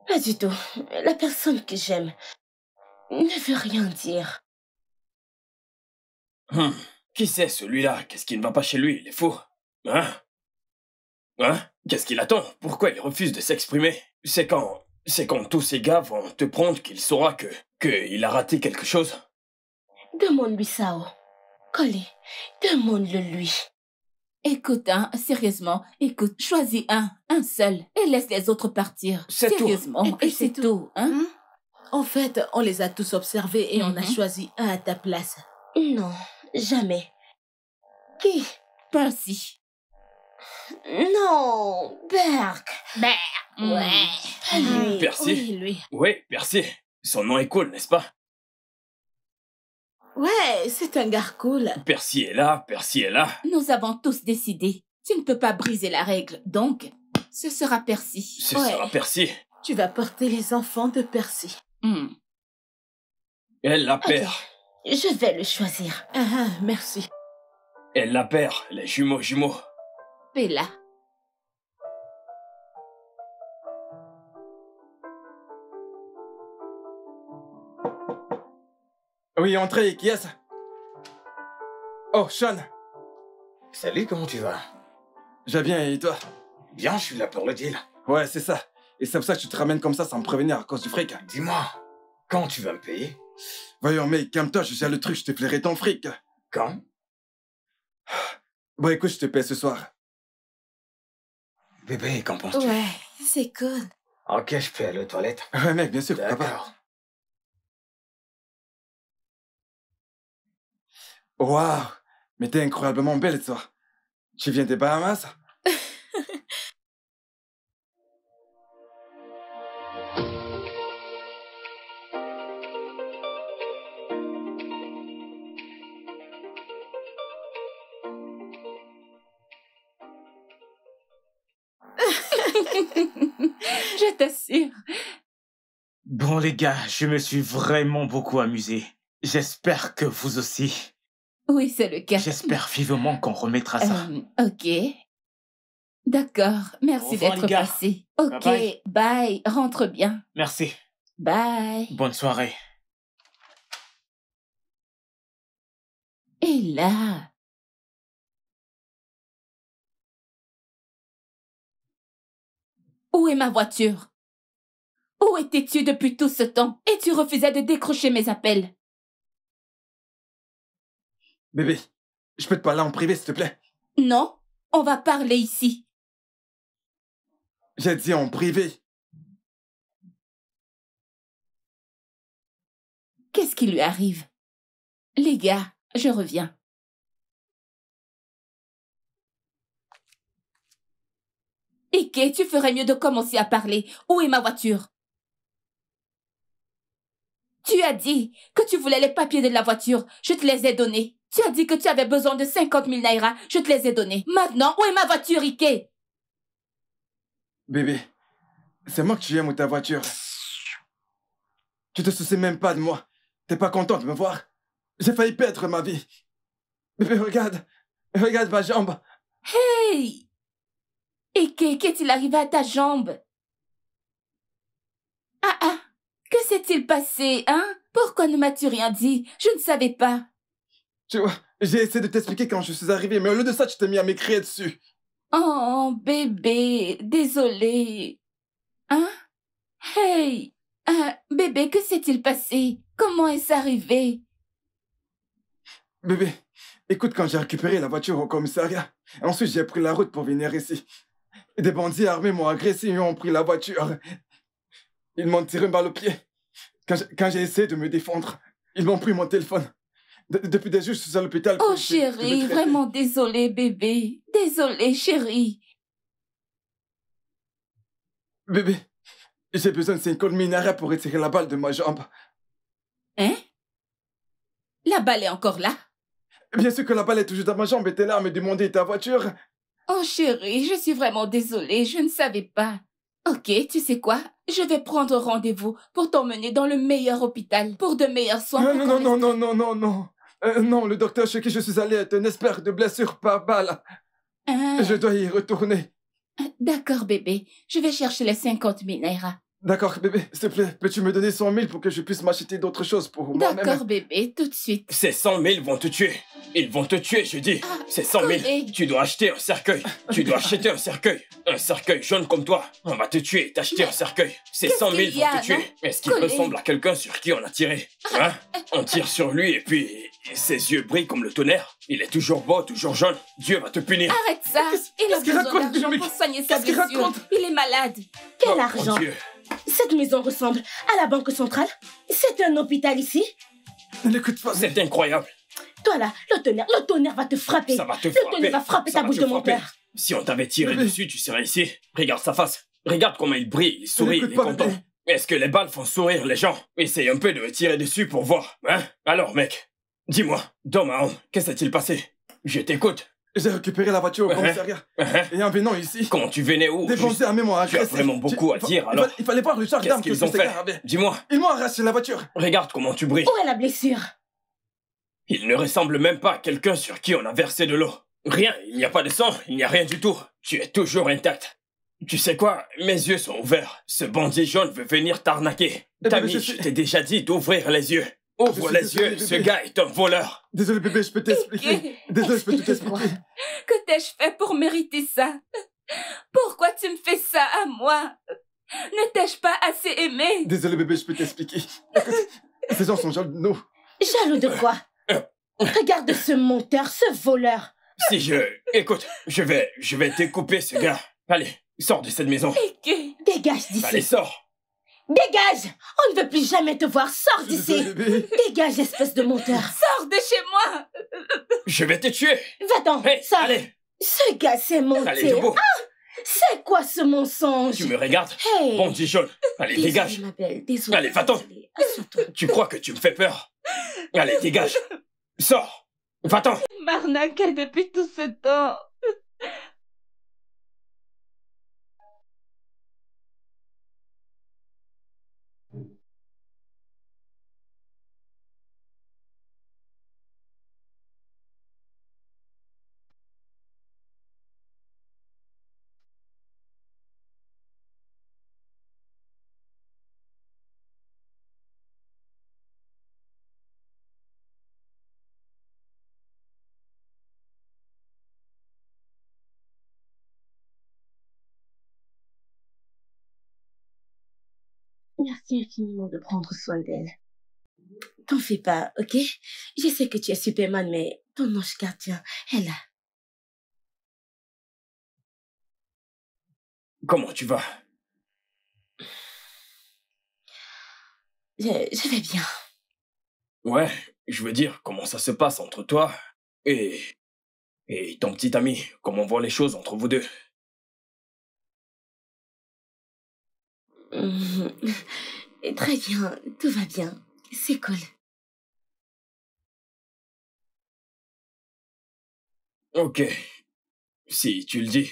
Pas du tout. La personne que j'aime ne veut rien dire. Qui c'est celui-là? Qu'est-ce qui ne va pas chez lui? Il est fou. Hein? Qu'est-ce qu'il attend? Pourquoi il refuse de s'exprimer? C'est quand tous ces gars vont te prendre qu'il saura qu'il a raté quelque chose. Demande-lui ça, oh. Collé, demande-le lui. Écoute, hein, sérieusement, écoute, choisis un seul, et laisse les autres partir. C'est tout. Sérieusement, Et puis et c'est c'est tout, hein? En fait, on les a tous observés et on a Mhm. choisi un à ta place. Non, jamais. Qui? Percy. Non, Berk. Ouais. Pas lui. Percy? Oui, lui. Oui, Percy. Son nom est cool, n'est-ce pas? Ouais, c'est un gars cool. Percy est là, Percy est là. Nous avons tous décidé. Tu ne peux pas briser la règle, donc ce sera Percy. Ce Ouais. sera Percy. Tu vas porter les enfants de Percy. Elle la Ok, perd. je vais le choisir. Merci. Elle la perd, les jumeaux. Bella. Oui, entrez, qui est-ce? Oh, Sean. Salut, comment tu vas? Je vais bien, et toi? Bien, je suis là pour le deal. Ouais, c'est ça. Et c'est pour ça que tu te ramènes comme ça sans me prévenir à cause du fric. Dis-moi, quand tu vas me payer? Voyons, mec, calme-toi, je gère le truc, je t'ai flairé ton fric. Quand? Bon, écoute, je te paie ce soir. Bébé, qu'en penses-tu? Ouais, c'est cool. Ok, je peux aller aux toilettes. Ouais, mec, bien sûr, pourquoi pas. D'accord. Waouh, mais t'es incroyablement belle, toi. Tu viens des Bahamas? Je t'assure. Bon, les gars, je me suis vraiment beaucoup amusé. J'espère que vous aussi. Oui, c'est le cas. J'espère vivement qu'on remettra ça. Ok. D'accord, Au merci revoir, d'être les gars. passé. Ok, Bye bye, rentre bien. Merci. Bye. Bonne soirée. Et là... Où est ma voiture? Où étais-tu depuis tout ce temps? Et tu refusais de décrocher mes appels. Bébé, je peux te parler en privé, s'il te plaît? Non, on va parler ici. J'ai dit en privé. Qu'est-ce qui lui arrive? Les gars, je reviens. Ike, tu ferais mieux de commencer à parler. Où est ma voiture? Tu as dit que tu voulais les papiers de la voiture. Je te les ai donnés. Tu as dit que tu avais besoin de 50 000 naira. Je te les ai donnés. Maintenant, où est ma voiture, Ike? Bébé, c'est moi que tu aimes ou ta voiture? Tu te soucies même pas de moi. T'es pas content de me voir? J'ai failli perdre ma vie. Bébé, regarde. Regarde ma jambe. Hey! Ike, qu'est-il arrivé à ta jambe? Ah! Que s'est-il passé, hein? Pourquoi ne m'as-tu rien dit? Je ne savais pas. Tu vois, j'ai essayé de t'expliquer quand je suis arrivé, mais au lieu de ça, tu t'es mis à m'écrire dessus. Oh, bébé, désolé. Hein? Hey! Bébé, que s'est-il passé? Comment est-ce arrivé? Bébé, écoute, quand j'ai récupéré la voiture au commissariat, ensuite j'ai pris la route pour venir ici. Des bandits armés m'ont agressé et ont pris la voiture. Ils m'ont tiré une balle au pied. Quand j'ai essayé de me défendre, ils m'ont pris mon téléphone. Depuis des jours, je suis à l'hôpital. Oh chérie, vraiment désolée bébé. Désolée chérie. Bébé, j'ai besoin de 50 000 pour retirer la balle de ma jambe. Hein? La balle est encore là? Bien sûr que la balle est toujours dans ma jambe et t'es là à me demander ta voiture. Oh chérie, je suis vraiment désolée, je ne savais pas. Ok, tu sais quoi? Je vais prendre rendez-vous pour t'emmener dans le meilleur hôpital pour de meilleurs soins. Non, le docteur chez qui je suis allé est un expert de blessures par balle. Je dois y retourner. D'accord, bébé. Je vais chercher les 50 000 naira. D'accord, bébé. S'il te plaît, peux-tu me donner 100 000 pour que je puisse m'acheter d'autres choses pour moi-même? D'accord, bébé, tout de suite. Ces 100 000 vont te tuer. Ils vont te tuer, je dis. Ces 100 000, tu dois acheter un cercueil. Tu dois acheter un cercueil. Un cercueil jaune comme toi. On va te tuer et t'acheter un cercueil. Ces 100 000 vont te tuer. Est-ce qu'il ressemble à quelqu'un sur qui on a tiré? Hein? On tire sur lui et puis ses yeux brillent comme le tonnerre. Il est toujours beau, toujours jaune. Dieu va te punir. Arrête ça. Il a besoin d'argent pour soigner sa blessure. Il est malade. Quel argent? Cette maison ressemble à la banque centrale. C'est un hôpital ici. N'écoute pas. C'est incroyable. Toi là, le tonnerre va te frapper. Ça va te frapper. Le tonnerre va frapper ta bouche de mon père. Si on t'avait tiré dessus, tu serais ici. Regarde sa face. Regarde comment il brille, il sourit, il est content. Est-ce que les balles font sourire les gens? Essaye un peu de me tirer dessus pour voir, hein? Alors mec, dis-moi, d'homme à homme, qu'est-ce qui s'est-il passé? Je t'écoute. J'ai récupéré la voiture au commissariat. Et en venant ici... Comment tu venais où? Défoncé à mémoire. Tu as vraiment beaucoup à dire, alors. Il fallait voir le charge d'armes qu'ils ont fait. Dis-moi. Ils m'ont arraché la voiture. Regarde comment tu brilles. Où est la blessure? Il ne ressemble même pas à quelqu'un sur qui on a versé de l'eau. Rien, il n'y a pas de sang, il n'y a rien du tout. Tu es toujours intact. Tu sais quoi? Mes yeux sont ouverts. Ce bandit jaune veut venir t'arnaquer. Tammy, je t'ai déjà dit d'ouvrir les yeux. Ouvre les yeux, ce gars est un voleur. Désolé bébé, je peux t'expliquer. Désolé, je peux tout expliquer. Que t'ai-je fait pour mériter ça? Pourquoi tu me fais ça à moi? Ne t'ai-je pas assez aimé? Désolé bébé, je peux t'expliquer. Écoute, ces gens sont jaloux de nous. Jaloux de quoi? Regarde ce menteur, ce voleur. Si écoute, je vais découper ce gars. Allez, sors de cette maison. Dégage d'ici. Allez, sors. Dégage! On ne veut plus jamais te voir. Sors d'ici. Dégage, espèce de menteur. Sors de chez moi. Je vais te tuer. Va-t'en. Hey, sors. Allez. Ce gars s'est monté. Allez, debout. C'est quoi ce mensonge? Tu me regardes? Hey. Bandit jaune. Allez, Désolée, dégage. Ma belle. Désolée. Allez, va-t'en. Tu crois que tu me fais peur? Allez, dégage. Sors. Va-t'en. Il m'arnaquait depuis tout ce temps. Merci infiniment de prendre soin d'elle. T'en fais pas, ok? Je sais que tu es Superman, mais ton ange gardien est là. Comment tu vas? Je vais bien. Ouais, je veux dire, comment ça se passe entre toi et ton petit ami? Comment vont les choses entre vous deux? Très bien, tout va bien. C'est cool. Ok, si tu le dis.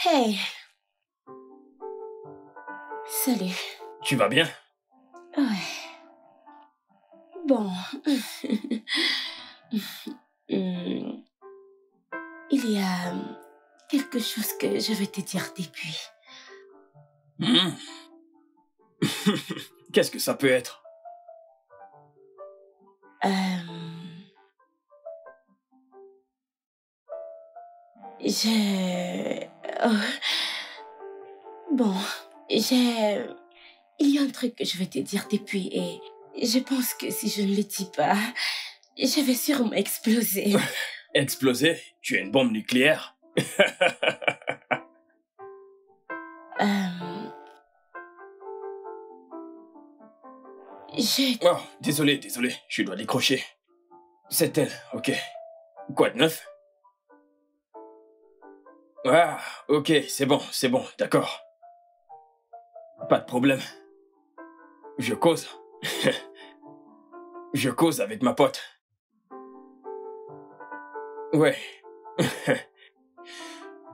Hey. Salut. Tu vas bien? Ouais. Bon. Il y a quelque chose que je veux te dire depuis. Qu'est-ce que ça peut être? Bon, il y a un truc que je vais te dire depuis et Je pense que si je ne le dis pas, je vais sûrement exploser. Exploser? Tu es une bombe nucléaire? Oh, désolé, je dois décrocher. C'est elle, ok. Quoi de neuf? Ah, ok, c'est bon, d'accord. Pas de problème. Je cause. Je cause avec ma pote. Ouais.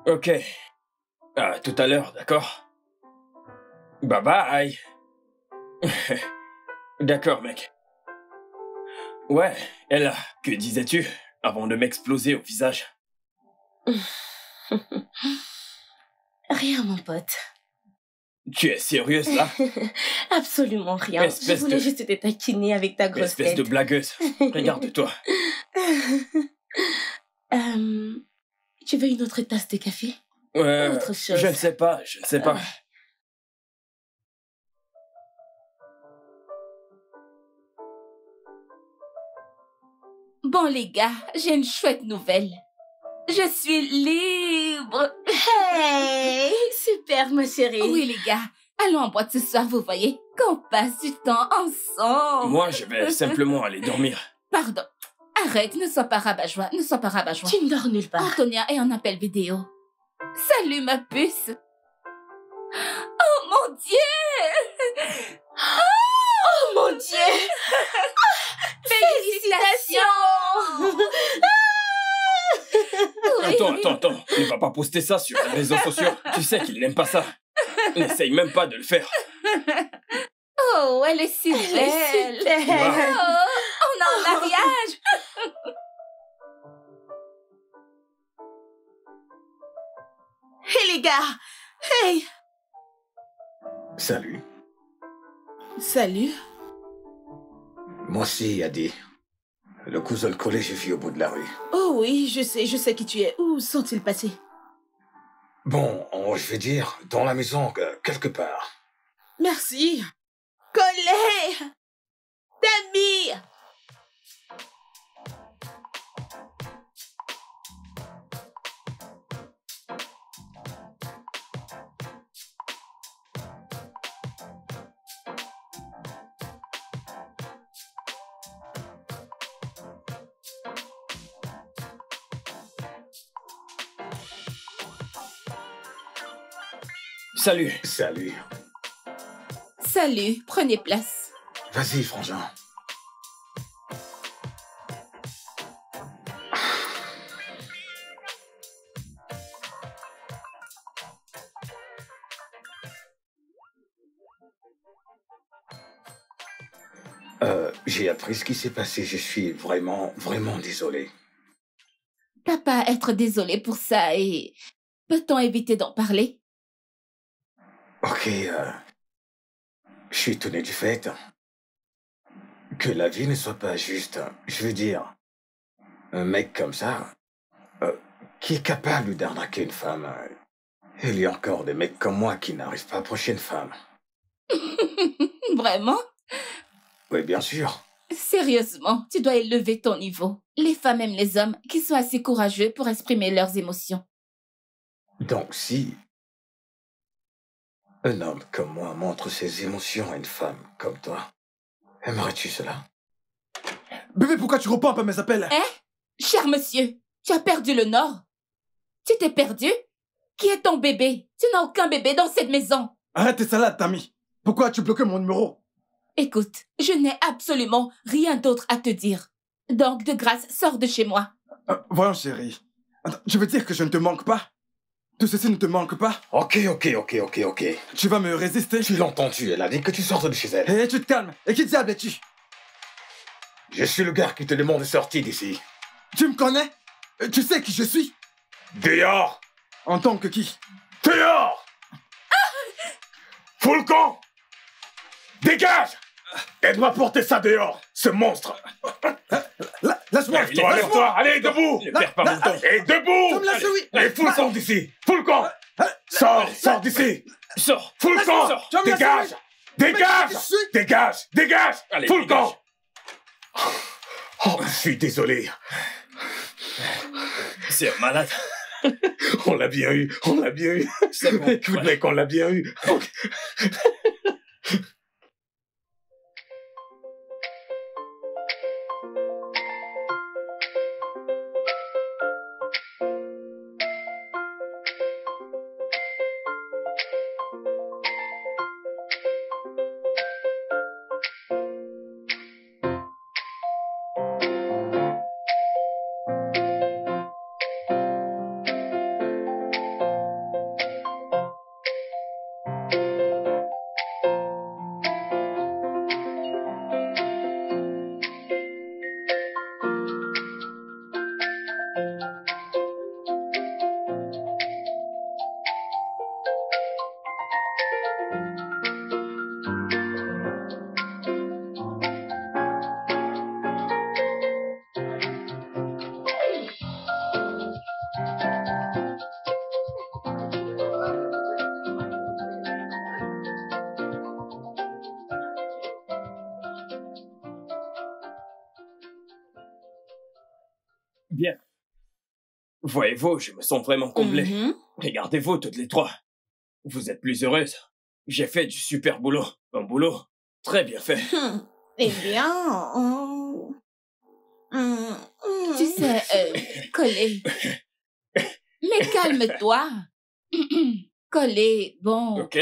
Ok. À tout à l'heure, d'accord? Bye bye. D'accord, mec. Ouais, Ella, que disais-tu avant de m'exploser au visage? Rien, mon pote. Tu es sérieuse, là? Absolument rien. Je voulais juste te taquiner avec ta grosse tête. Espèce de blagueuse. Regarde-toi. Tu veux une autre tasse de café? Autre chose? Je ne sais pas. Bon, les gars, j'ai une chouette nouvelle. Je suis libre. Hey, super, ma chérie. Oui, les gars, allons en boîte ce soir, vous voyez, qu'on passe du temps ensemble. Moi, je vais simplement aller dormir. Pardon. Arrête, ne sois pas rabat-joie, Tu ne dors nulle part. Antonia est en appel vidéo. Salut, ma puce. Oh, mon Dieu. Oh, mon Dieu. Félicitations. Attends, ne va pas poster ça sur les réseaux sociaux. Tu sais qu'il n'aime pas ça. N'essaye même pas de le faire. Oh, elle est si belle. Wow. Oh, on est en mariage. Hey les gars! Hey! Salut. Salut. Moi aussi, Adi. Le cousin de collège vit au bout de la rue. Oh oui, je sais qui tu es. Où sont-ils passés? Bon, je vais dire, dans la maison, quelque part. Merci. Collègue! Tammy! Salut. Salut, prenez place. Vas-y, frangin. J'ai appris ce qui s'est passé. Je suis vraiment désolé. T'as pas à être désolé pour ça et... Peut-on éviter d'en parler? Ok, je suis étonné du fait que la vie ne soit pas juste. Je veux dire, un mec comme ça, qui est capable d'arnaquer une femme. Il y a encore des mecs comme moi qui n'arrivent pas à approcher une femme. Vraiment? Oui, bien sûr. Sérieusement, tu dois élever ton niveau. Les femmes aiment les hommes qui sont assez courageux pour exprimer leurs émotions. Donc si un homme comme moi montre ses émotions à une femme comme toi, aimerais-tu cela? Bébé, pourquoi tu réponds pas à mes appels? Hein? Cher monsieur, tu as perdu le nord? Tu t'es perdu? Qui est ton bébé? Tu n'as aucun bébé dans cette maison. Arrête tes salades, Tammy. Pourquoi as-tu bloqué mon numéro? Écoute, je n'ai absolument rien d'autre à te dire. Donc, de grâce, sors de chez moi. Voyons, chérie. Attends, je veux dire que je ne te manque pas. Tout ceci ne te manque pas. Ok. Tu vas me résister? Tu l'as entendu, elle a dit que tu sortes de chez elle. Hé, tu te calmes. Et qui diable es-tu? Je suis le gars qui te demande de sortir d'ici. Tu me connais? Tu sais qui je suis? Dehors! En tant que qui? Dehors! Fous le camp! Dégage! Aide-moi à porter ça dehors, ce monstre! Lâche-moi! Lève-toi, allez, debout! Ne perds pas mon temps. Et debout! Tu me lâches, oui! Et fous le camp d'ici! Fous le camp! Sors d'ici! Sors. Fous le camp! Tu vas me Dégage! Dégage! Dégage! Dégage! Allez, Fous le dégage. camp! Oh, je suis désolé. C'est un malade. On l'a bien eu, on l'a bien eu. C'est bon. Écoute, Ouais. mec, on l'a bien eu. Bien. Voyez-vous, je me sens vraiment comblé. Mhm. Regardez-vous toutes les trois. Vous êtes plus heureuses. J'ai fait du super boulot. Un boulot très bien fait. Eh bien... Tu sais, Collé. Mais calme-toi. Collé, bon, Ok.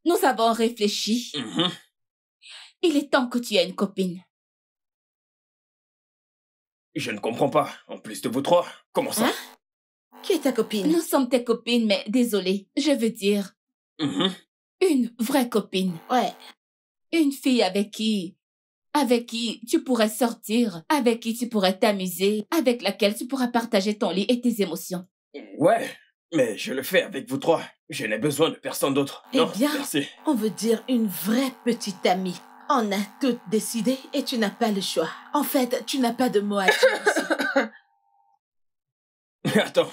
nous avons réfléchi. Mhm. Il est temps que tu aies une copine. Je ne comprends pas. En plus de vous trois, comment ça? Qui est ta copine? Nous sommes tes copines, mais désolé, je veux dire Mhm. une vraie copine. Ouais. Une fille avec qui tu pourrais sortir, avec qui tu pourrais t'amuser, avec laquelle tu pourras partager ton lit et tes émotions. Ouais, mais je le fais avec vous trois. Je n'ai besoin de personne d'autre. Eh Non, bien. merci. On veut dire une vraie petite amie. On a toutes décidé et tu n'as pas le choix. En fait, tu n'as pas de mot à dire ici. Attends,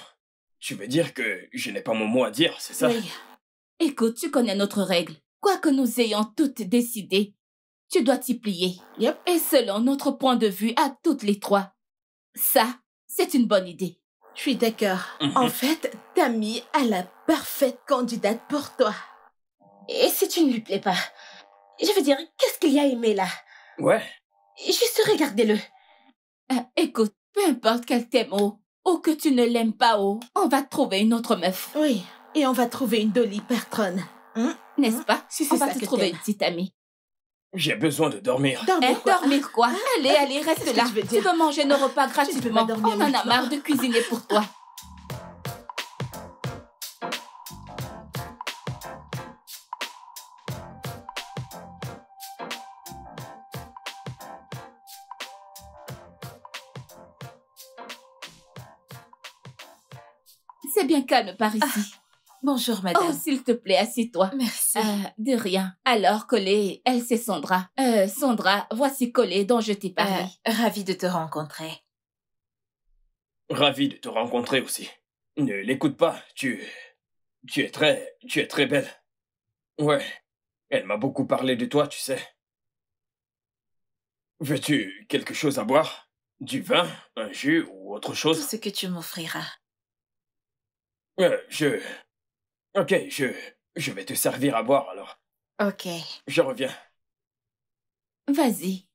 tu veux dire que je n'ai pas mon mot à dire, c'est ça? Oui. Écoute, tu connais notre règle. Quoi que nous ayons toutes décidé, tu dois t'y plier. Yep. Et selon notre point de vue à toutes les trois, ça, c'est une bonne idée. Je suis d'accord. Mhm. En fait, Tammy a la parfaite candidate pour toi. Et si tu ne lui plais pas? Je veux dire, qu'est-ce qu'il y a aimé là? Ouais. Juste regardez-le. Écoute, peu importe qu'elle t'aime ou que tu ne l'aimes pas on va te trouver une autre meuf. Oui. Et on va trouver une Dolly Pertron. N'est-ce pas? Si c'est On va ça te que trouver t'aimes. une petite amie. J'ai besoin de dormir. Dormir quoi? Dormir quoi? Allez, Qu'est-ce reste que là. tu veux Tu dire? veux manger nos repas Tu ne peux gratuitement. pas dormir On en a maintenant. marre de cuisiner pour toi. C'est bien calme par ici. Bonjour, Oh, madame. s'il te plaît, assieds-toi. Merci. De rien. Alors, Collé, elle, c'est Sandra. Sandra, voici Collé dont je t'ai parlé. Ravie de te rencontrer. Ravi de te rencontrer aussi. Ne l'écoute pas, tu es très belle. Ouais, elle m'a beaucoup parlé de toi, tu sais. Veux-tu quelque chose à boire? Du vin, un jus ou autre Tout chose? ce que tu m'offriras. Ok, je vais te servir à boire alors. Ok. Je reviens. Vas-y.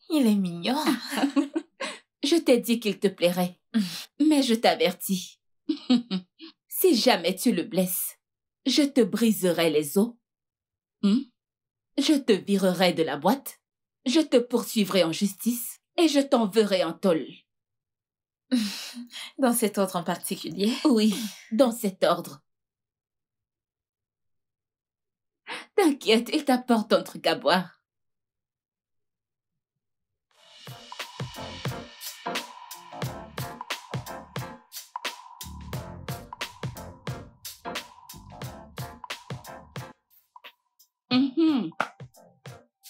Il est mignon. Je t'ai dit qu'il te plairait. Mais je t'avertis. Si jamais tu le blesses, je te briserai les os. Je te virerai de la boîte. Je te poursuivrai en justice. Et je t'enverrai en tôle. Dans cet ordre en particulier. Oui, dans cet ordre. T'inquiète, il t'apporte un truc à boire.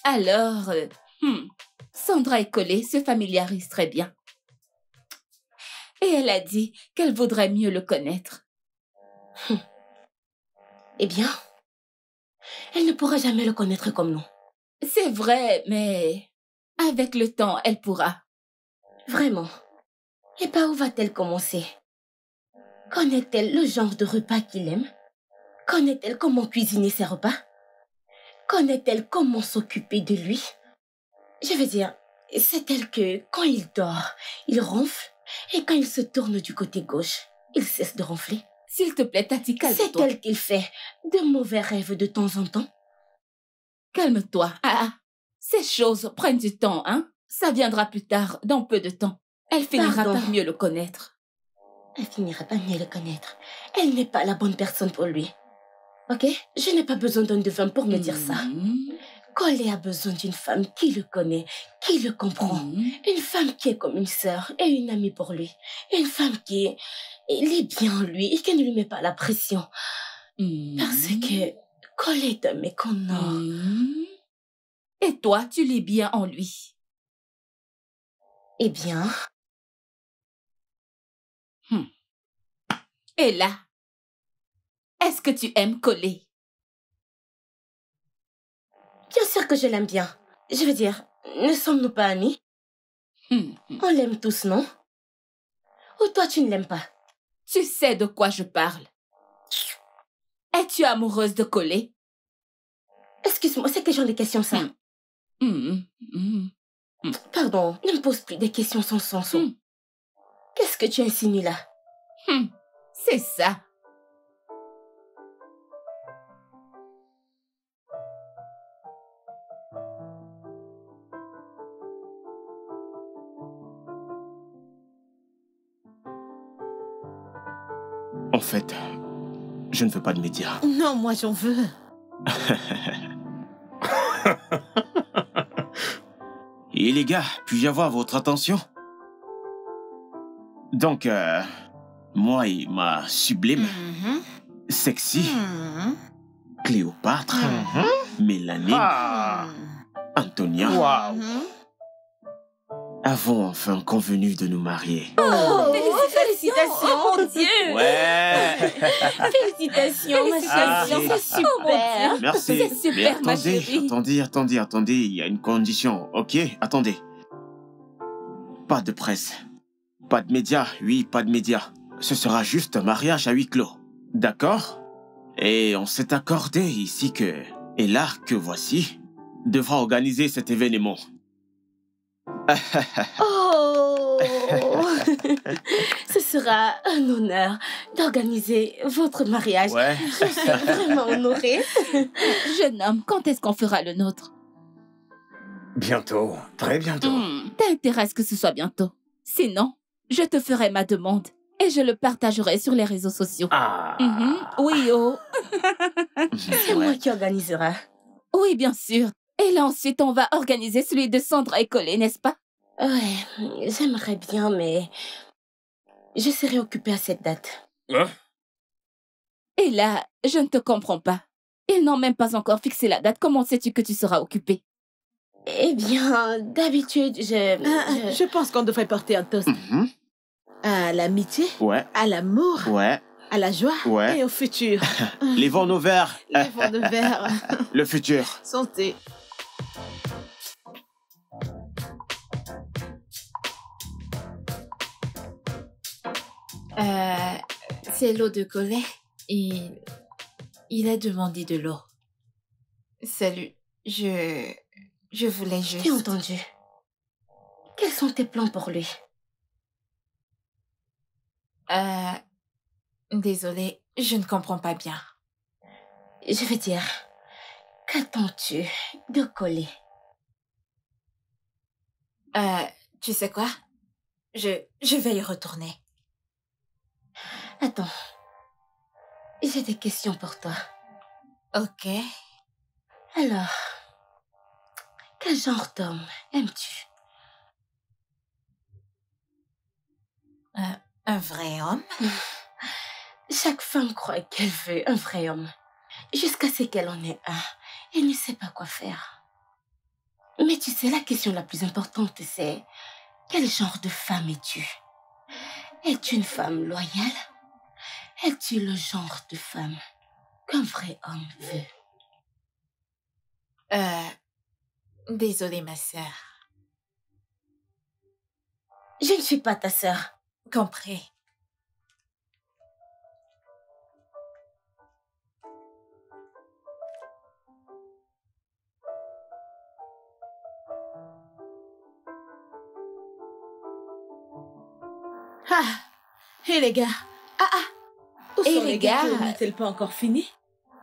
Alors, Sandra et Collé se familiarisent très bien. Et elle Elle a dit qu'elle voudrait mieux le connaître. Eh bien, elle ne pourra jamais le connaître comme nous. C'est vrai, mais avec le temps, elle pourra. Vraiment. Et par où va-t-elle commencer? Connaît-elle le genre de repas qu'il aime? Connaît-elle comment cuisiner ses repas? Connaît-elle comment s'occuper de lui? Je veux dire, sait-elle que quand il dort, il ronfle et quand il se tourne du côté gauche, il cesse de ronfler? S'il te plaît, Tati, calme-toi. Sait-elle qu'il fait de mauvais rêves de temps en temps? Calme-toi. Ah, ces choses prennent du temps, hein? Ça viendra plus tard, dans peu de temps. Elle finira Pardon. par mieux le connaître. Elle finira par mieux le connaître. Elle n'est pas la bonne personne pour lui. Ok? Je n'ai pas besoin d'un devin pour me dire ça. Colé a besoin d'une femme qui le connaît, qui le comprend. Une femme qui est comme une sœur et une amie pour lui. Une femme qui est bien en lui et qui ne lui met pas la pression. Parce que Colé est un mec en or. Et toi, tu l'es bien en lui. Eh bien... Et là, est-ce que tu aimes Colé? Bien sûr que je l'aime bien. Je veux dire, ne sommes-nous pas amis? On l'aime tous, non? Ou toi, tu ne l'aimes pas? Tu sais de quoi je parle. Es-tu amoureuse de Colé? Excuse-moi, c'est quel genre de questions, ça? Pardon, ne me pose plus des questions sans sens. Qu'est-ce que tu insinues là? C'est ça. En fait, je ne veux pas de médias. Non, moi j'en veux. Et les gars, puis-je avoir votre attention? Donc, moi et ma sublime, sexy, Cléopâtre, Mélanie, Antonia, avons enfin convenu de nous marier. Félicitations, mon Dieu! Ouais! Félicitations, ma chérie, c'est super! Merci. C'est super, Mais ma chérie. attendez, il y a une condition, ok? Attendez. Pas de presse. Pas de médias, oui, pas de médias. Ce sera juste un mariage à huis clos. D'accord? Et on s'est accordé ici que... Et là, que voici, devra organiser cet événement. Oh! Ce sera un honneur d'organiser votre mariage. Ouais. Je suis vraiment honorée. Jeune homme, quand est-ce qu'on fera le nôtre? Bientôt, très bientôt. T'intéresse que ce soit bientôt. Sinon, je te ferai ma demande et je le partagerai sur les réseaux sociaux. Oui, oh. C'est moi qui organisera. Oui, bien sûr. Et là, ensuite, on va organiser celui de Sandra et Colé, n'est-ce pas? Ouais, j'aimerais bien, mais je serai occupée à cette date. Hein? Et là, je ne te comprends pas. Ils n'ont même pas encore fixé la date. Comment sais-tu que tu seras occupée? Eh bien, d'habitude, Je pense qu'on devrait porter un toast à l'amitié, Ouais, à l'amour, ouais, à la joie ouais. et au futur. Levons nos verres. Levons de verre. Le futur. Santé. C'est l'eau de Collet. Il a demandé de l'eau. Salut, je voulais juste... J'ai entendu. Quels sont tes plans pour lui? Désolée, je ne comprends pas bien. Je veux dire, qu'attends-tu de Collet? Tu sais quoi? Je vais y retourner. Attends, j'ai des questions pour toi. Ok. Alors, quel genre d'homme aimes-tu? Un vrai homme? Chaque femme croit qu'elle veut un vrai homme, jusqu'à ce qu'elle en ait un et ne sait pas quoi faire. Mais tu sais, la question la plus importante, c'est quel genre de femme es-tu? Es-tu une femme loyale? Es-tu le genre de femme qu'un vrai homme veut? Désolée, ma sœur. Je ne suis pas ta sœur. Compris. Ah, hé les gars. Où Et sont les les gars? gars n'a-t-elle pas encore fini?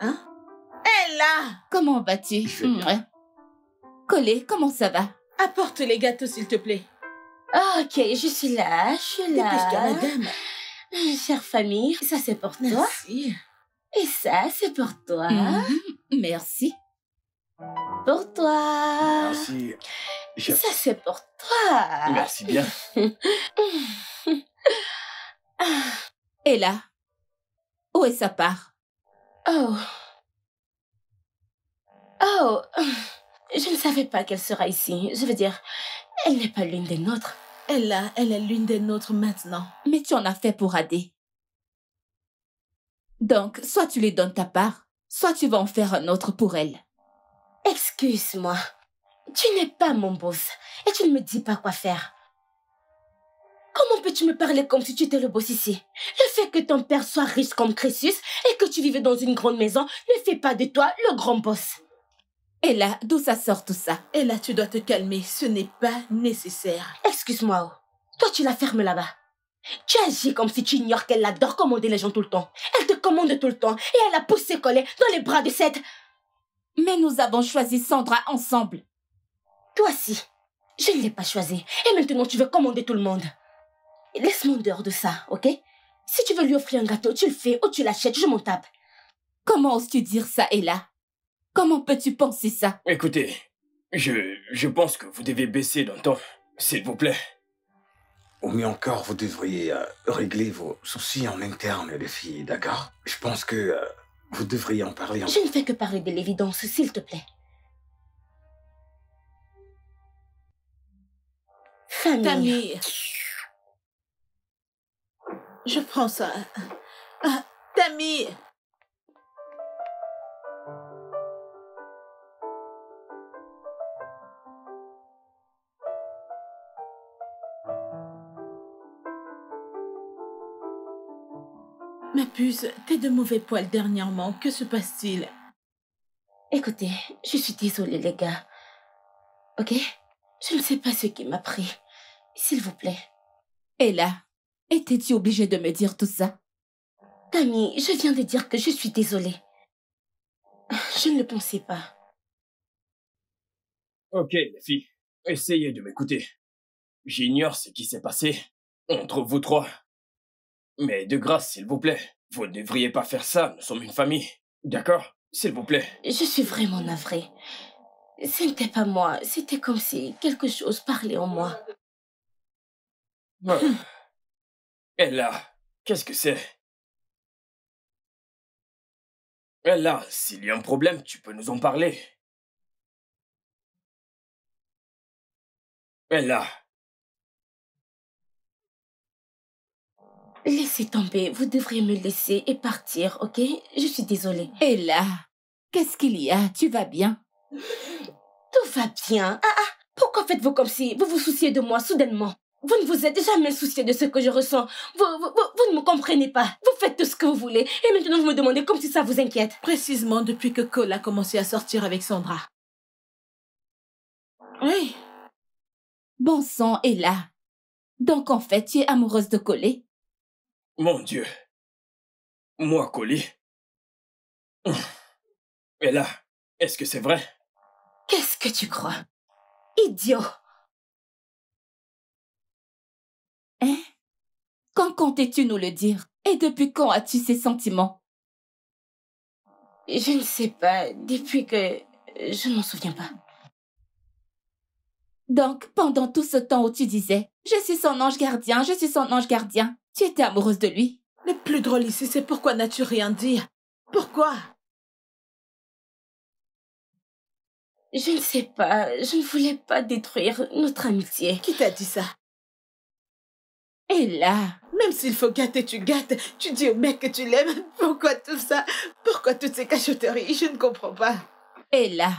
Hein? Hé là! Comment vas-tu? Je vais bien. Ouais. Colé, comment ça va? Apporte les gâteaux, s'il te plaît. Ah, ok, je suis là. Dépêche-toi, madame. Chère famille, ça c'est pour toi. Merci. Et ça c'est pour toi. Merci. Pour toi. Merci. Ça c'est pour toi. Merci bien. Et là? Où est sa part? Oh. Oh. Je ne savais pas qu'elle sera ici. Je veux dire, elle n'est pas l'une des nôtres. Elle est l'une des nôtres maintenant. Mais tu en as fait pour Adé. Donc, soit tu lui donnes ta part, soit tu vas en faire un autre pour elle. Excuse-moi. Tu n'es pas mon boss et tu ne me dis pas quoi faire. Comment peux-tu me parler comme si tu étais le boss ici? Le fait que ton père soit riche comme Crésus et que tu vivais dans une grande maison ne fait pas de toi le grand boss. Et là, d'où ça sort tout ça? Et là, tu dois te calmer. Ce n'est pas nécessaire. Excuse-moi, oh. Toi tu la fermes là-bas. Tu agis comme si tu ignores qu'elle adore commander les gens tout le temps. Elle te commande tout le temps et elle a poussé Collet dans les bras de Seth. Mais nous avons choisi Sandra ensemble. Toi aussi. Je ne l'ai pas choisi. Et maintenant tu veux commander tout le monde. Laisse-moi en dehors de ça, ok? Si tu veux lui offrir un gâteau, tu le fais ou tu l'achètes, je m'en tape. Comment oses-tu dire ça, Ella? Comment peux-tu penser ça? Écoutez, je pense que vous devez baisser d'un ton, s'il vous plaît. Ou mieux encore, vous devriez régler vos soucis en interne, les filles, d'accord? Je pense que vous devriez en parler en... Je ne fais que parler de l'évidence, s'il te plaît. Famille. Tamir. Je prends ça. Tamir. Ma puce, t'es de mauvais poil dernièrement. Que se passe-t-il? Écoutez, je suis désolée, les gars. Ok? Je ne sais pas ce qui m'a pris. S'il vous plaît. Ella, étais-tu obligée de me dire tout ça? Tammy, je viens de dire que je suis désolée. Je ne le pensais pas. Ok, les filles, essayez de m'écouter. J'ignore ce qui s'est passé entre vous trois. Mais de grâce, s'il vous plaît, vous ne devriez pas faire ça, nous sommes une famille. D'accord? S'il vous plaît. Je suis vraiment navrée. Ce n'était pas moi, c'était comme si quelque chose parlait en moi. Ella, qu'est-ce que c'est? Ella, s'il y a un problème, tu peux nous en parler. Ella. Laissez tomber, vous devriez me laisser et partir, ok? Je suis désolée. Ella, qu'est-ce qu'il y a? Tu vas bien? Tout va bien. Pourquoi faites-vous comme si vous vous souciez de moi soudainement? Vous ne vous êtes jamais soucié de ce que je ressens. Vous ne me comprenez pas. Vous faites tout ce que vous voulez. Et maintenant, vous me demandez comme si ça vous inquiète. Précisément depuis que Cole a commencé à sortir avec Sandra. Oui. Bon sang, Ella. Donc en fait, tu es amoureuse de Colé? Mon Dieu. Moi, Colly. Ella, est-ce que c'est vrai? Qu'est-ce que tu crois? Idiot! Hein? Quand comptais-tu nous le dire? Et depuis quand as-tu ces sentiments? Je ne sais pas, depuis que... Je ne m'en souviens pas. Donc, pendant tout ce temps où tu disais « Je suis son ange gardien, je suis son ange gardien », tu étais amoureuse de lui? Le plus drôle ici, c'est pourquoi n'as-tu rien dit? Pourquoi? Je ne sais pas, je ne voulais pas détruire notre amitié. Qui t'a dit ça? Et là, Même s'il faut gâter, tu gâtes. Tu dis au mec que tu l'aimes. Pourquoi tout ça? Pourquoi toutes ces cachotteries? Je ne comprends pas. Et là,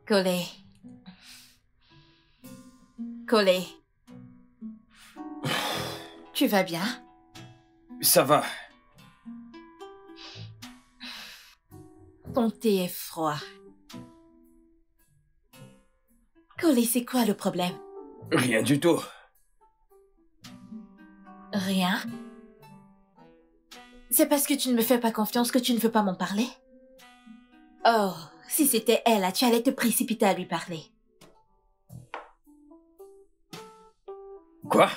Collé. Collé. Tu vas bien? Ça va. Ton thé est froid. Collé, c'est quoi le problème? Rien du tout. Rien? C'est parce que tu ne me fais pas confiance que tu ne veux pas m'en parler? Oh, si c'était elle, tu allais te précipiter à lui parler. Quoi?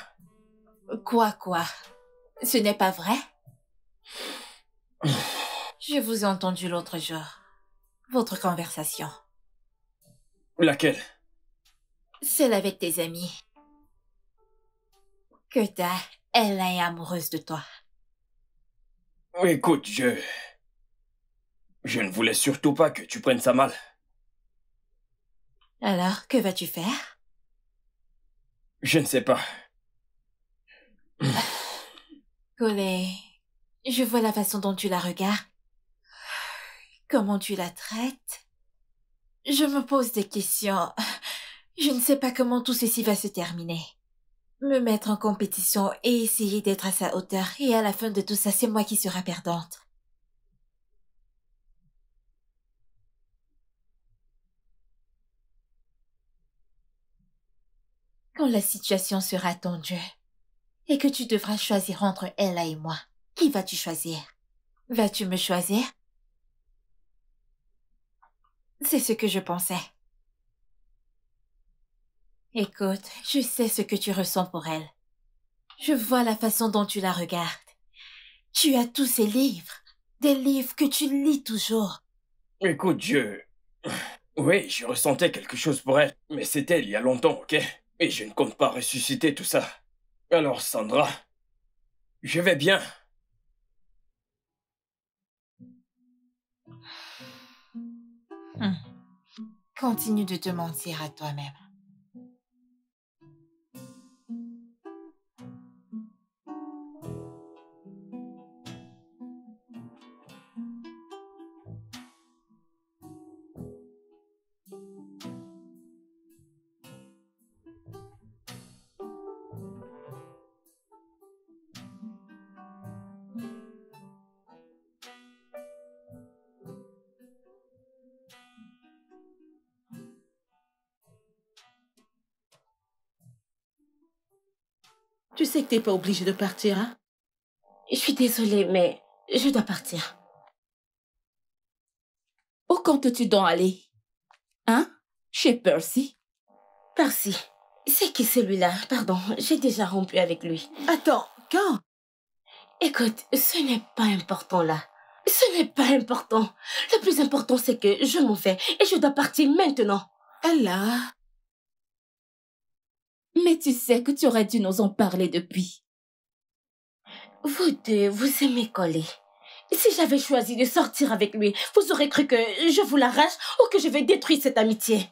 Quoi? Ce n'est pas vrai? Je vous ai entendu l'autre jour. Votre conversation. Laquelle? Celle avec tes amis. Que elle est amoureuse de toi. Écoute, je ne voulais surtout pas que tu prennes ça mal. Alors, que vas-tu faire? Je ne sais pas. Collé, je vois la façon dont tu la regardes. Comment tu la traites. Je me pose des questions. Je ne sais pas comment tout ceci va se terminer. Me mettre en compétition et essayer d'être à sa hauteur. Et à la fin de tout ça, c'est moi qui serai perdante. Quand la situation sera tendue et que tu devras choisir entre elle et moi, qui vas-tu choisir? Vas-tu me choisir? C'est ce que je pensais. Écoute, je sais ce que tu ressens pour elle. Je vois la façon dont tu la regardes. Tu as tous ces livres, des livres que tu lis toujours. Écoute, oui, je ressentais quelque chose pour elle, mais c'était il y a longtemps, ok? Et je ne compte pas ressusciter tout ça. Alors, Sandra, je vais bien. Continue de te mentir à toi-même. Tu sais que t'es pas obligé de partir, hein? Je suis désolée, mais je dois partir. où comptes-tu donc aller? Hein? Chez Percy? Percy, c'est qui celui-là? Pardon, j'ai déjà rompu avec lui. Attends, quand? Écoute, ce n'est pas important là. Ce n'est pas important. Le plus important, c'est que je m'en vais et je dois partir maintenant. Allah. Mais tu sais que tu aurais dû nous en parler depuis. Vous deux, vous aimez coller. Si j'avais choisi de sortir avec lui, vous aurez cru que je vous l'arrache ou que je vais détruire cette amitié.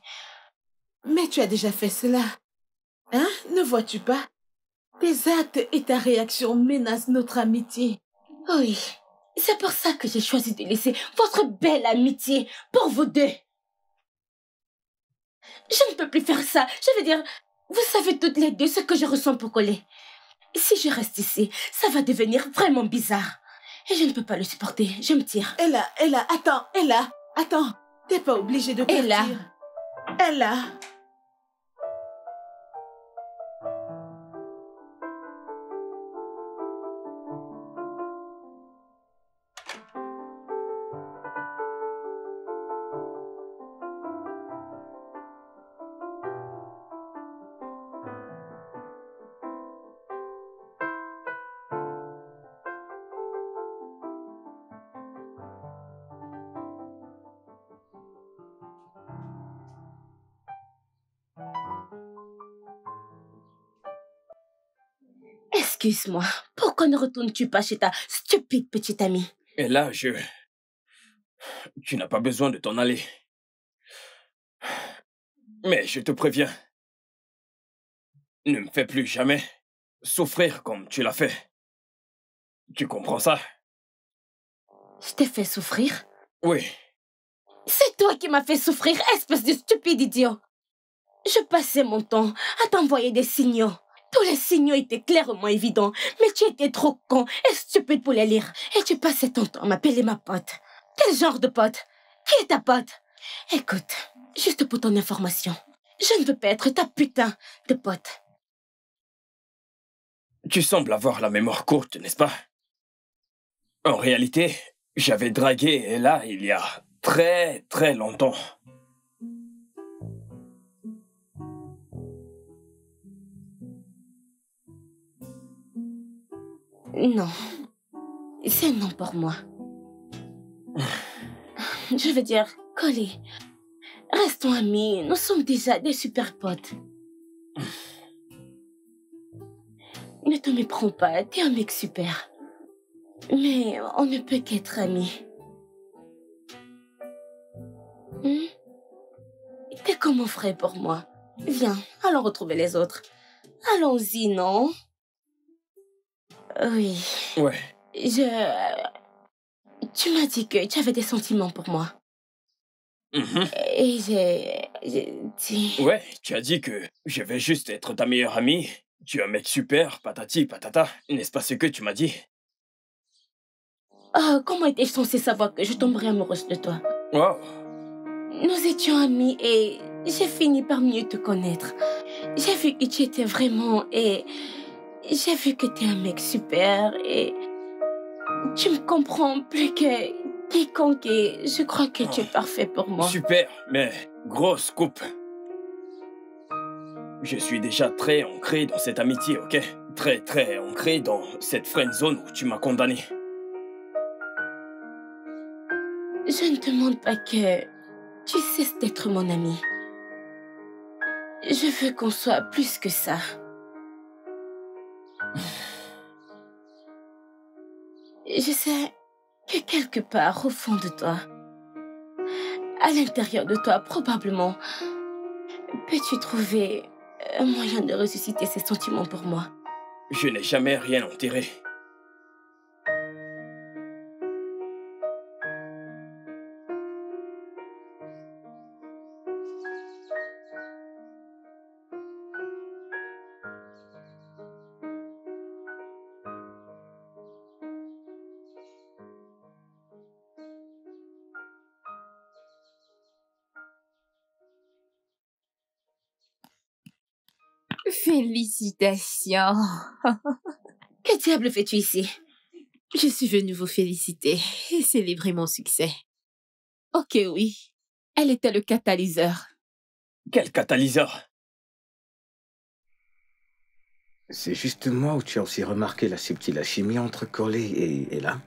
Mais tu as déjà fait cela. Hein? Ne vois-tu pas? Tes actes et ta réaction menacent notre amitié. Oui, c'est pour ça que j'ai choisi de laisser votre belle amitié pour vous deux. Je ne peux plus faire ça. Je veux dire, vous savez toutes les deux ce que je ressens pour coller. Si je reste ici, ça va devenir vraiment bizarre. Et je ne peux pas le supporter. Je me tire. Ella, attends. T'es pas obligée de partir. Ella. Excuse-moi, pourquoi ne retournes-tu pas chez ta stupide petite amie? Et là, Tu n'as pas besoin de t'en aller. Mais je te préviens, ne me fais plus jamais souffrir comme tu l'as fait. Tu comprends ça? Je t'ai fait souffrir? Oui. C'est toi qui m'as fait souffrir, espèce de stupide idiot. Je passais mon temps à t'envoyer des signaux. Tous les signaux étaient clairement évidents, mais tu étais trop con et stupide pour les lire. Et tu passais ton temps à m'appeler ma pote. Quel genre de pote? Qui est ta pote? Écoute, juste pour ton information, je ne veux pas être ta putain de pote. Tu sembles avoir la mémoire courte, n'est-ce pas? En réalité, j'avais dragué Ella il y a très très longtemps. Non, c'est non pour moi. Je veux dire, Collé, restons amis, nous sommes déjà des super potes. Ne te méprends pas, t'es un mec super. Mais on ne peut qu'être amis. T'es comme mon frère pour moi. Viens, allons retrouver les autres. Allons-y, non? Oui. Ouais. Tu m'as dit que tu avais des sentiments pour moi. Et j'ai dit... Ouais, tu as dit que je vais juste être ta meilleure amie. Tu es un mec super, patati patata. N'est-ce pas ce que tu m'as dit? Oh, comment étais-je censée savoir que je tomberais amoureuse de toi? Oh. Nous étions amis et j'ai fini par mieux te connaître. J'ai vu que tu étais vraiment... Et j'ai vu que tu es un mec super et... Tu me comprends plus que quiconque et je crois que tu es parfait pour moi. Super, mais grosse coupe. Je suis déjà très ancré dans cette amitié, ok? Très très ancré dans cette friend zone où tu m'as condamné. Je ne demande pas que tu cesses d'être mon ami. Je veux qu'on soit plus que ça. Je sais que quelque part au fond de toi, à l'intérieur de toi probablement, peux-tu trouver un moyen de ressusciter ces sentiments pour moi? Je n'ai jamais rien enterré. Félicitations. Que diable fais-tu ici? Je suis venue vous féliciter et célébrer mon succès. Ok, oui. Elle était le catalyseur. Quel catalyseur? C'est juste moi où tu as aussi remarqué la subtile alchimie entre Collé et Ella?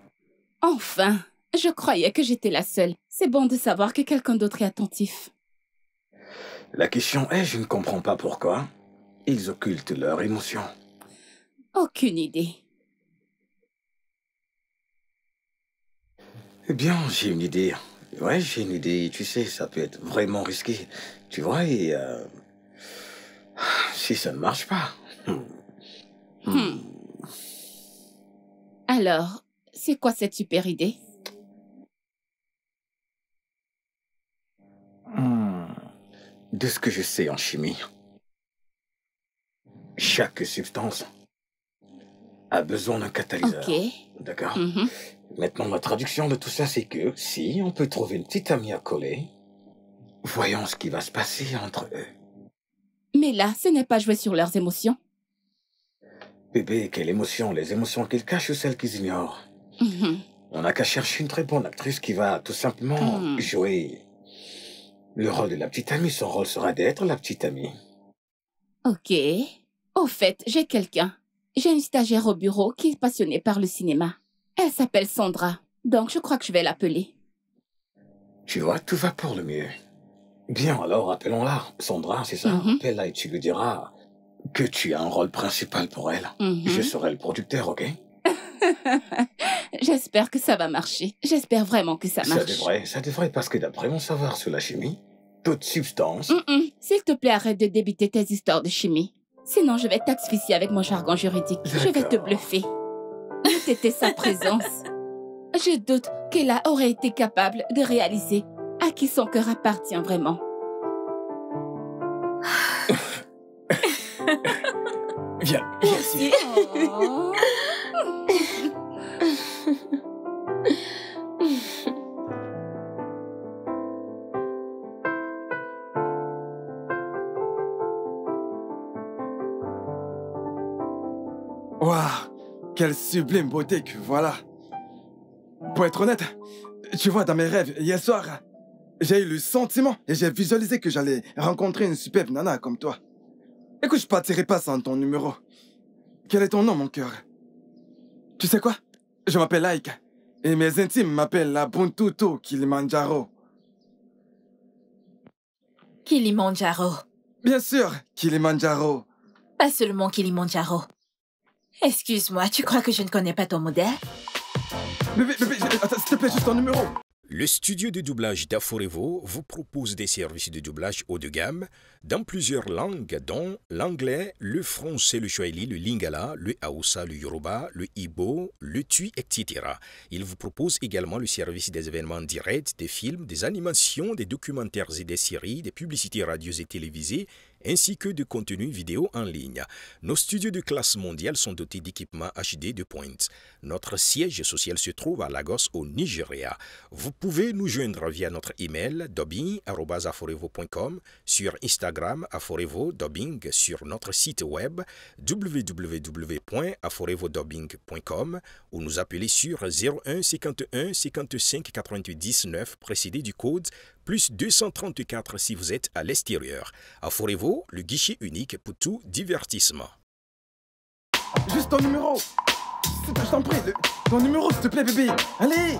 Enfin, je croyais que j'étais la seule. C'est bon de savoir que quelqu'un d'autre est attentif. La question est, je ne comprends pas pourquoi ils occultent leurs émotions. Aucune idée. Eh bien, j'ai une idée. Ouais, j'ai une idée. Tu sais, ça peut être vraiment risqué. Tu vois, et... si ça ne marche pas... Alors, c'est quoi cette super idée? De ce que je sais en chimie, chaque substance a besoin d'un catalyseur. Ok. D'accord. Maintenant, la traduction de tout ça, c'est que si on peut trouver une petite amie à coller, voyons ce qui va se passer entre eux. Mais là, ce n'est pas jouer sur leurs émotions. Bébé, quelle émotion? Les émotions qu'ils cachent ou celles qu'ils ignorent? On n'a qu'à chercher une très bonne actrice qui va tout simplement jouer le rôle de la petite amie. Son rôle sera d'être la petite amie. Ok. Au fait, j'ai quelqu'un. J'ai une stagiaire au bureau qui est passionnée par le cinéma. Elle s'appelle Sandra, donc je crois que je vais l'appeler. Tu vois, tout va pour le mieux. Bien, alors appelons-la. Sandra, c'est ça? Appelle-la et tu lui diras que tu as un rôle principal pour elle. Je serai le producteur, ok? J'espère que ça va marcher. J'espère vraiment que ça marche. Ça devrait, parce que d'après mon savoir sur la chimie, toute substance... S'il te plaît, arrête de débiter tes histoires de chimie. Sinon, je vais t'asphyxier avec mon jargon juridique. Je vais te bluffer. Ne t'étais sa présence. Je doute qu'elle aurait été capable de réaliser à qui son cœur appartient vraiment. Viens ici. Oh. Waouh, quelle sublime beauté que voilà. Pour être honnête, tu vois, dans mes rêves, hier soir, j'ai eu le sentiment et j'ai visualisé que j'allais rencontrer une superbe nana comme toi. Écoute, je partirai pas sans ton numéro. Quel est ton nom, mon cœur? Tu sais quoi? Je m'appelle Laïka et mes intimes m'appellent la Buntutu Kilimanjaro. Kilimanjaro. Bien sûr, Kilimanjaro. Pas seulement Kilimanjaro. Excuse-moi, tu crois que je ne connais pas ton modèle? Bébé, attends, s'il te plaît, juste ton numéro. Le studio de doublage d'Aforevo vous propose des services de doublage haut de gamme dans plusieurs langues, dont l'anglais, le français, le swahili, le lingala, le haoussa, le yoruba, le igbo, le tui, etc. Il vous propose également le service des événements directs, des films, des animations, des documentaires et des séries, des publicités radios et télévisées, ainsi que de contenus vidéo en ligne. Nos studios de classe mondiale sont dotés d'équipements HD de pointe. Notre siège social se trouve à Lagos, au Nigeria. Vous pouvez nous joindre via notre email dubbing@aforevo.com, sur Instagram aforevo-dubbing, sur notre site web www.aforevodubbing.com ou nous appeler sur 01 51 55 90 9 précédé du code plus 234 si vous êtes à l'extérieur. Aforevo, le guichet unique pour tout divertissement. Juste ton numéro. Je t'en prie, ton numéro, s'il te plaît, bébé. Allez.